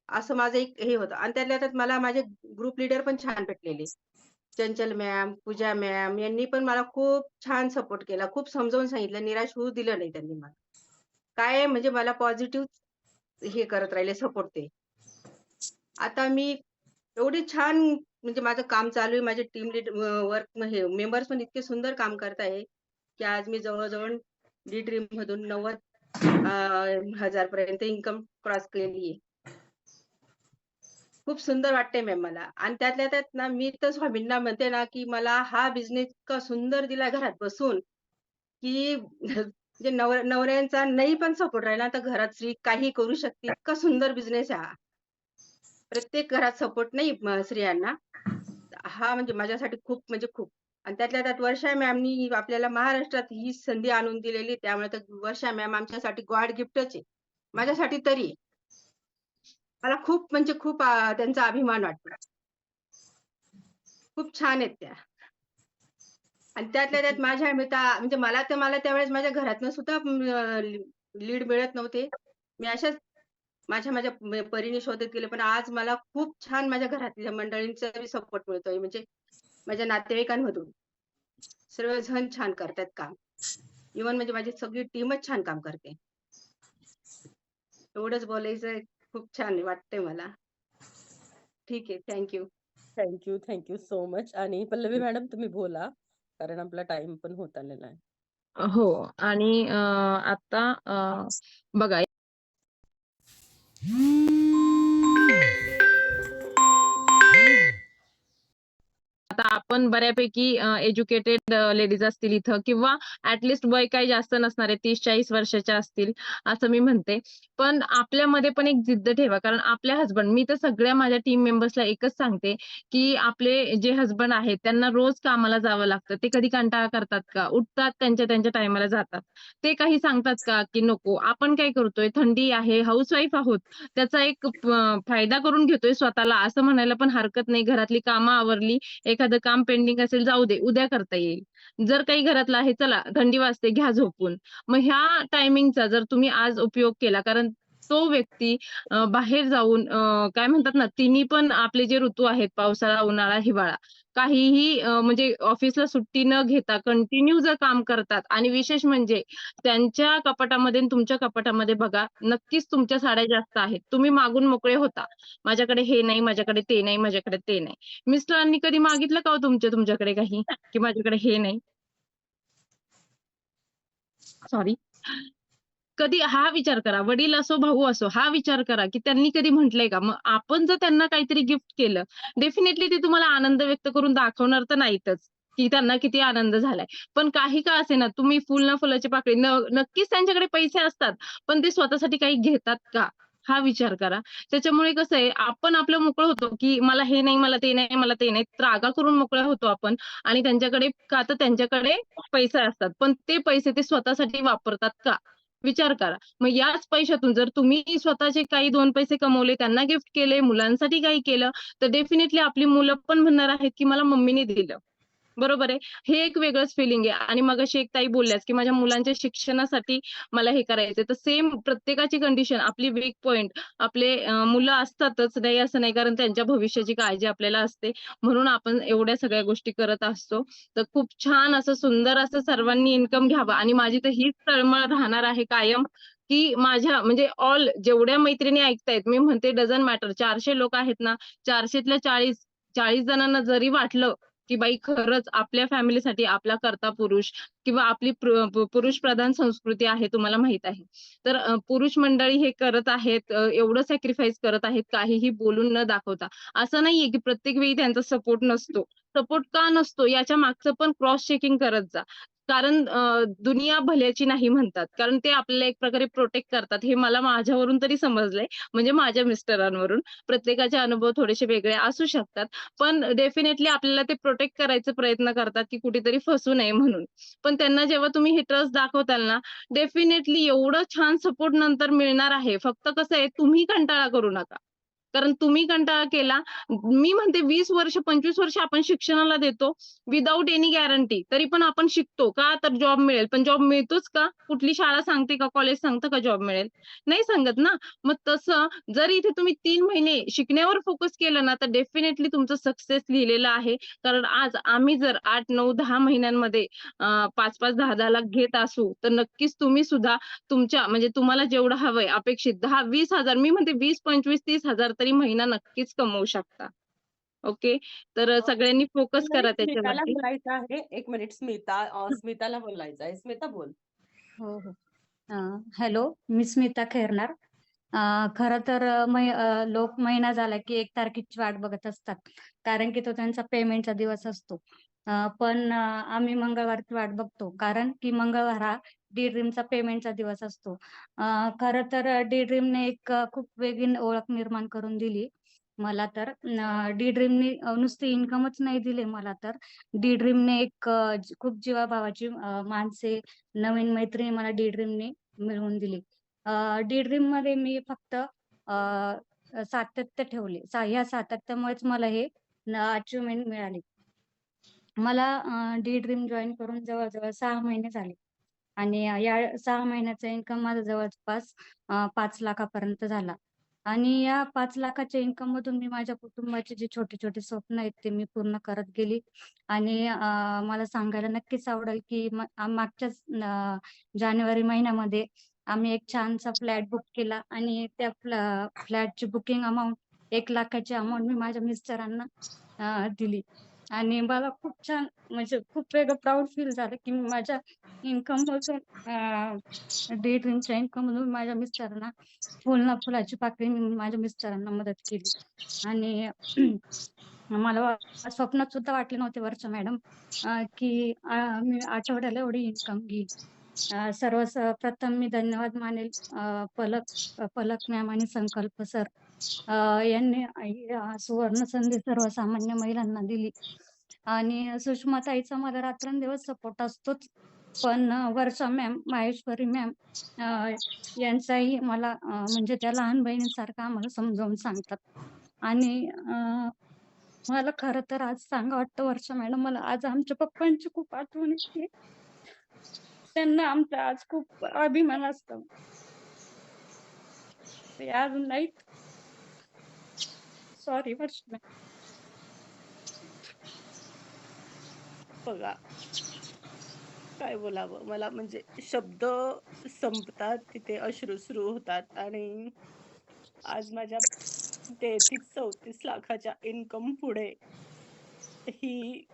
असं माझं एक हे होतं आणि त्यातल्या त्यात मला माझे ग्रुप लीडर पण छान भेटलेले. चंचल मॅम, पूजा मॅम यांनी पण मला खूप छान सपोर्ट केला. खूप समजावून सांगितलं, निराश होऊ दिलं नाही त्यांनी मला. काय आहे म्हणजे मला पॉझिटिव्ह हे करत राहिले सपोर्ट ते. आता मी एवढी छान म्हणजे माझं काम चालू आहे. माझे टीम वर्क हे मेंबर्स पण इतके सुंदर काम करत आहे, की आज मी जवळ-जवळ डी-ड्रीम मधून 90,000 पर्यंत इन्कम क्रॉस केलेली आहे. खूप सुंदर वाटतंय मॅम मला आणि त्यातल्या त्यात ना मी तर स्वामींना म्हणते ना, की मला हा बिझनेस इतका सुंदर दिला घरात बसून, की म्हणजे नवऱ्यांचा नाही पण सपोर्ट राहिला तर घरात स्त्री काही करू शकते. इतका सुंदर बिझनेस आहे हा. प्रत्येक घरात सपोर्ट नाही स्त्रियांना. हा म्हणजे माझ्यासाठी खूप म्हणजे खूप आणि त्यातल्या त्यात वर्षा मॅमनी आपल्याला महाराष्ट्रात ही संधी आणून दिलेली. त्यामुळे तर वर्षा मॅम आमच्यासाठी गॉड गिफ्टच आहे. माझ्यासाठी तरी. मला खूप म्हणजे खूप त्यांचा अभिमान वाटतो. खूप छान आहेत त्या. आणि त्यातल्या त्यात माझ्या म्हणजे मला त्यावेळेस माझ्या घरातनं सुद्धा लीड मिळत नव्हते. मी अशाच माझ्या परीने शोधत गेले. पण आज मला खूप छान माझ्या घरातल्या मंडळींचा सपोर्ट मिळतोय. म्हणजे माझ्या नातेवाईकांमधून. सर्वजण छान करतायत काम. इव्हन म्हणजे माझी सगळी टीमच छान काम करते. एवढंच बोलायचंय. खूप छान वाटतंय मला. ठीक आहे. Thank you.
Thank you so much. आणि पल्लवी मॅडम तुम्ही बोला, कारण आपला टाइम पण होत आलेला आहे.
हो आणि आता बघा आता आपण बऱ्यापैकी एज्युकेटेड लेडीज असतील इथं किंवा ऍटलिस्ट वय काही जास्त नसणार आहे 30-40 वर्षाच्या असतील असं मी म्हणते. पण आपल्यामध्ये पण एक जिद्द ठेवा कारण आपल्या हसबंड मी तर सगळ्या माझ्या टीम मेंबर्सला एकच सांगते की आपले जे हसबंड आहेत त्यांना रोज कामाला जावं लागतं. ते कधी कंटाळा करतात का? उठतात त्यांच्या टायमाला जातात. ते काही सांगतात का की नको? आपण काय करतोय? थंडी आहे, हाऊसवाईफ आहोत. त्याचा एक फायदा करून घेतोय स्वतःला असं म्हणायला पण हरकत नाही. घरातली कामं आवरली, एखादं काम पेंडिंग असेल जाऊ दे, उद्या करता येईल. जर काही घरातलं आहे चला थंडी वाजते घ्या झोपून. मग ह्या टायमिंगचा जर तुम्ही आज उपयोग केला कारण तो व्यक्ती बाहेर जाऊन काय म्हणतात ना तिन्ही पण आपले जे ऋतू आहेत पावसाळा, उन्हाळा, हिवाळा काहीही म्हणजे ऑफिसला सुट्टी न घेता कंटिन्यू जर काम करतात आणि विशेष म्हणजे त्यांच्या कपाटामध्ये आणि तुमच्या कपाटामध्ये बघा नक्कीच तुमच्या साड्या जास्त आहेत. तुम्ही मागून मोकळे होता. माझ्याकडे हे नाही, माझ्याकडे ते नाही, माझ्याकडे ते नाही. मिस्टरांनी कधी मागितलं का हो तुमच्याकडे काही? की माझ्याकडे हे नाही? सॉरी. कधी हा विचार करा, वडील असो, भाऊ असो, हा विचार करा, की त्यांनी कधी म्हटलंय का? मग आपण जर त्यांना काहीतरी गिफ्ट केलं, डेफिनेटली ते तुम्हाला आनंद व्यक्त करून दाखवणार तर नाहीतच, की त्यांना किती आनंद झालाय. पण काही का असेना तुम्ही फुल ना फुलाची पाकळी नक्कीच त्यांच्याकडे पैसे असतात, पण ते स्वतःसाठी काही घेतात का? हा विचार करा. त्याच्यामुळे कसं आहे, आपण आपलं मोकळं होतो, की मला हे नाही, मला ते नाही, मला ते नाही. त्रागा करून मोकळ्या होतो आपण आणि त्यांच्याकडे का तर त्यांच्याकडे पैसे असतात. पण ते पैसे ते स्वतःसाठी वापरतात का? विचार करा. मग याच पैशातून जर तुम्ही स्वतःचे काही 2 पैसे कमवले, त्यांना गिफ्ट केले, मुलांसाठी काही केलं, तर डेफिनेटली आपली मुलं पण म्हणणार आहेत, की मला मम्मीने दिलं. बरोबर आहे. हे एक वेगळंच फिलिंग आहे आणि मगाशी एक ताई बोलल्याच, की माझ्या मुलांच्या शिक्षणासाठी मला हे करायचंय. तर सेम प्रत्येकाची कंडिशन, आपली वीक पॉइंट, आपले मुलं असतातच, नाही असं नाही कारण त्यांच्या भविष्याची काळजी आपल्याला असते. म्हणून आपण एवढ्या सगळ्या गोष्टी करत असतो. तर खूप छान असं सुंदर असं सर्वांनी इन्कम घ्यावा आणि माझी तर हीच तळमळ राहणार आहे कायम, की माझ्या म्हणजे ऑल जेवढ्या मैत्रिणी ऐकतायत, मी म्हणते डझंट मॅटर 400 लोक आहेत ना, 400तल्या 40 जणांना जरी वाटलं, की बाई खरंच आपल्या फॅमिलीसाठी आपला कर्ता पुरुष किंवा आपली पुरुष प्रधान संस्कृती आहे तुम्हाला माहित आहे. तर पुरुष मंडळी हे करत आहेत, एवढं सॅक्रिफाईस करत आहेत काहीही बोलून न दाखवता. असं नाहीये की प्रत्येक वेळी त्यांचा सपोर्ट नसतो. सपोर्ट का नसतो याच्या मागचं पण क्रॉस चेकिंग करत जा. कारण दुनिया भल्याची नाही म्हणतात. कारण ते आपल्याला एक प्रकारे प्रोटेक्ट करतात. हे मला माझ्यावरून तरी समजलंय. म्हणजे माझ्या मिस्टरांवरून. प्रत्येकाचे अनुभव थोडेसे वेगळे असू शकतात. पण डेफिनेटली आपल्याला ते प्रोटेक्ट करायचा प्रयत्न करतात, की कुठेतरी फसू नये म्हणून. पण त्यांना जेव्हा तुम्ही हे ट्रस्ट दाखवताल ना, डेफिनेटली एवढं छान सपोर्ट नंतर मिळणार आहे. फक्त कसं आहे तुम्ही कंटाळा करू नका. कारण तुम्ही कंटाळा केला. मी म्हणते 20 वर्ष 25 वर्ष आपण शिक्षणाला देतो विदाऊट एनी गॅरंटी, तरी पण आपण शिकतो का तर जॉब मिळेल. पण जॉब मिळतोच का? कुठली शाळा सांगते का, कॉलेज सांगतं का जॉब मिळेल? नाही सांगत ना. मग तसं जर इथे तुम्ही 3 महिने शिकण्यावर फोकस केलं ना तर डेफिनेटली तुमचं सक्सेस लिहिलेलं आहे. कारण आज आम्ही जर 8, 9, 10 महिन्यांमध्ये 5-5, 10-10 लाख घेत असू तर नक्कीच तुम्ही सुद्धा तुमच्या म्हणजे तुम्हाला जेवढं हवंय अपेक्षित 10-20 हजार, मी म्हणते 20, 25, 30 हजार तरी महिना नक्कीच कमवू शकता. ओके. तर सगळ्यांनी फोकस
मला
करा
स्मिताला
त्याच्यावरती.
बोलायचं आहे. एक मिनिट स्मिताला बोलायचं आहे. स्मिता बोल.
हो हो. हॅलो, मी स्मिता खैरनार. खरं तर लोक महिना झाला की 1 तारखेची वाट बघत असतात, कारण की तो त्यांचा पेमेंटचा दिवस असतो. पण आम्ही मंगळवारची वाट बघतो, कारण की मंगळवार हा डी ड्रीमचा पेमेंटचा दिवस असतो. खरं तर डी ड्रीमने एक खूप वेगळी ओळख निर्माण करून दिली मला तर. डी ड्रीमने नुसती इन्कमच नाही दिली मला तर, डी ड्रीमने एक खूप जीवाभावाची माणसे, नवीन मैत्रिणी मला डी ड्रीमने मिळवून दिली. डी ड्रीम मध्ये मी फक्त सातत्य ठेवले. ह्या सातत्यामुळेच मला हे अचिव्हमेंट मिळाली. मला डी ड्रीम जॉईन करून जवळजवळ 6 महिने झाले आणि या 6 महिन्याचा इन्कम माझा जवळपास 5 लाखापर्यंत झाला. आणि या 5 लाखाच्या इन्कम मधून मी माझ्या कुटुंबाचे जे छोटे छोटे स्वप्न आहेत ते मी पूर्ण करत गेली. आणि मला सांगायला नक्कीच आवडेल की मागच्याच जानेवारी महिन्यामध्ये आम्ही एक छानसा फ्लॅट बुक केला आणि त्या फ्लॅटची बुकिंग अमाऊंट 1 लाखाची अमाऊंट मी माझ्या मिस्टरांना दिली. आणि मला खूप छान म्हणजे खूप वेगळं प्राऊड फील झालं की मी माझ्या इन्कम मधून डी ड्रीमच्या इन्कम मधून माझ्या मिस्टरांना फुलाची पाकळी मी माझ्या मिस्टरांना मदत केली. आणि मला स्वप्नात सुद्धा वाटले नव्हते वर्षा मॅडम की मी आठवड्याला एवढी इन्कम घेईन. सर्वप्रथम मी धन्यवाद मानेल पलक मॅम आणि संकल्प सर यांनी सुवर्ण संधी सर्वसामान्य महिलांना दिली. आणि सुषमाताईचा मला रात्रंदिवस सपोर्ट असतोच, पण वर्षा मॅम, माहेश्वरी मॅम यांचाही मला म्हणजे त्या लहान बहिणीसारखं आम्हाला समजावून सांगतात. आणि मला खरं तर आज सांगा वाटतं वर्षा मॅडम, मला आज आमच्या पप्पांची खूप आठवण येते. त्यांना आमचा आज खूप अभिमान असतो. ते अजून नाही. सॉरी वर्षा मॅम.
बघा काय बोलावं, मला म्हणजे शब्द संपतात, तिथे अश्रू सुरू होतात. आणि आज माझ्या 33-34 लाखाच्या इन्कम पुढे ही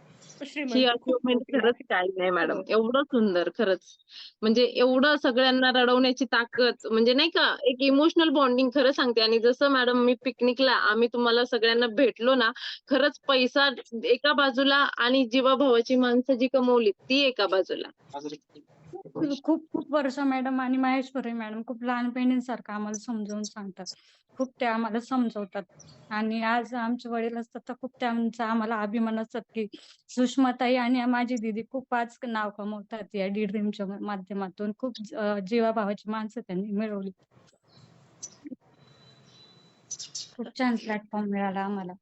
ही
श्रीमंती खूप
अचिव्हमेंट
मोठी
खरंच
आहे.
काही नाही मॅडम.
हो.
एवढं सुंदर खरंच. म्हणजे एवढं सगळ्यांना रडवण्याची ताकद म्हणजे नाही का एक इमोशनल बॉन्डिंग खरं सांगते. आणि जसं मॅडम मी पिकनिकला आम्ही तुम्हाला सगळ्यांना भेटलो ना, खरंच पैसा एका बाजूला आणि जीवाभावाची माणसं जी कमवली ती एका बाजूला.
खूप खूप वर्ष मॅडम आणि माहेश्वरी मॅडम खूप लहान बहिणींसारखं आम्हाला समजावून सांगतात. खूप ते आम्हाला समजवतात. आणि आज आमचे वडील असतात तर खूप त्यांचा आम्हाला अभिमान असतात की सुषमाताई आणि माझी दीदी खूप आज नाव कमवतात या डी ड्रीमच्या माध्यमातून. खूप जीवाभावाची माणसं त्यांनी मिळवली. खूप छान प्लॅटफॉर्म मिळाला आम्हाला.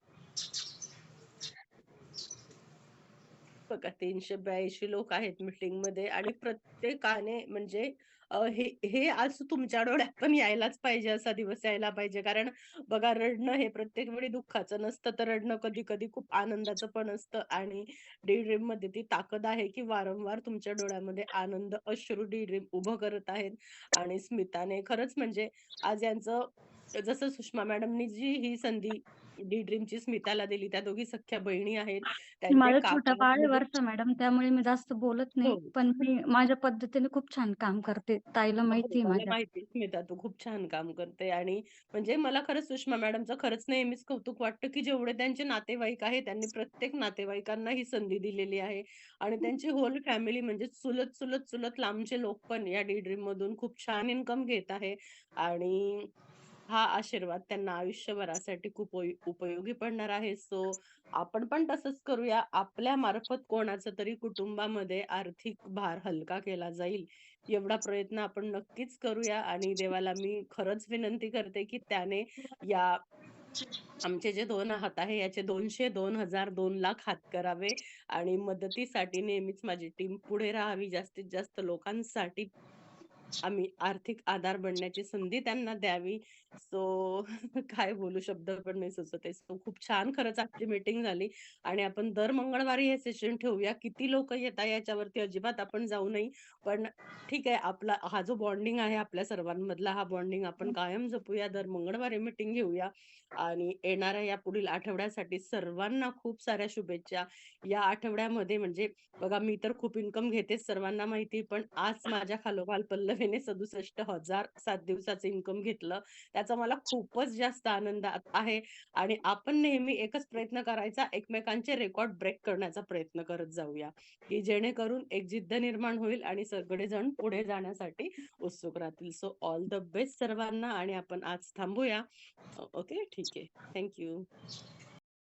बघा 382 लोक आहेत मीटिंग मध्ये आणि प्रत्येकाने म्हणजे हे हे आज तुमच्या डोळ्यात पण यायलाच पाहिजे, असा दिवस यायला पाहिजे. कारण बघा रडणं हे प्रत्येक वेळी दुःखाचं नसतं, तर रडणं कधी कधी खूप आनंदाचं पण असतं. आणि डी ड्रीम मध्ये ती ताकद आहे की वारंवार तुमच्या डोळ्यामध्ये आनंद अश्रू डी ड्रीम उभं करत आहेत. आणि स्मिताने खरंच म्हणजे आज यांचं जसं सुषमा मॅडमनी जी ही संधी डी ड्रीमची स्मिताला दिली, त्या दोघी सख्ख्या बहिणी आहेत. त्यांचे
माझं छोटं
काका
बाळ आहे
म्हणजे
वर्षा मॅडम, त्यामुळे मी जास्त बोलत नाही,
हो.
पण मी माझ्या पद्धतीने खूप छान काम करते. ताईला
हो,
माहिती आहे
मला
माझ्या.
माहिती आहे स्मिता, तू खूप छान काम करते. आणि म्हणजे मला खरंच सुषमा मॅडमचं खरंच नेहमीच कौतुक वाटतं की जेवढे त्यांचे नातेवाईक आहेत त्यांनी प्रत्येक नातेवाईकांना ही संधी दिलेली आहे. आणि त्यांची होल फॅमिली म्हणजे चुलत चुलत चुलत लांबचे लोक पण या डी ड्रीम मधून खूप छान इन्कम घेत आहे. आणि हा आशीर्वाद त्यांना आयुष्यभरासाठी खूप उपयोगी पडणार आहे. सो आपण पण तसंच करूया. आपल्या मार्फत कोणाचा तरी कुटुंबामध्ये आर्थिक भार हलका केला जाईल, एवढा प्रयत्न आपण नक्कीच करूया. आणि देवाला मी खरंच विनंती करते की त्याने या आमचे जे 2 हात आहे याचे 200, 2000, 2 लाख हात करावे आणि मदतीसाठी नेहमीच माझी टीम पुढे राहावी. जास्तीत जास्त लोकांसाठी आम्ही आर्थिक आधार बनण्याची संधी त्यांना द्यावी. सो काय बोलू शब्द पण नाही सुचत आहे. सो खूप छान खरंच आजची मीटिंग झाली आणि आपण दर मंगळवारी हे सेशन ठेवूया. किती लोकं येतात याच्यावरती अजिबात आपण जाऊ नये. पण ठीक आहे, आपला हा जो बॉन्डिंग आहे आपल्या सर्वांमधला हा बॉन्डिंग आपण कायम जपूया. दर मंगळवारी मीटिंग घेऊया आणि येणाऱ्या या पुढील आठवड्यासाठी सर्वांना खूप साऱ्या शुभेच्छा. या आठवड्यामध्ये म्हणजे बघा मी तर खूप इन्कम घेतेच सर्वांना माहिती, पण आज माझ्या खालोखाल पल्लवीने 67,000 7 दिवसाचं इन्कम घेतलं. त्याचा मला खूपच जास्त आनंद आहे आणि आपण नेहमी एकच प्रयत्न करायचा, एकमेकांचे रेकॉर्ड ब्रेक करण्याचा प्रयत्न करत जाऊया, की जेणेकरून एक जिद्द निर्माण होईल आणि सगळेजण पुढे जाण्यासाठी उत्सुक राहतील. सो ऑल द बेस्ट सर्वांना आणि आपण आज थांबूया. ओके, ठीक आहे. Thank you.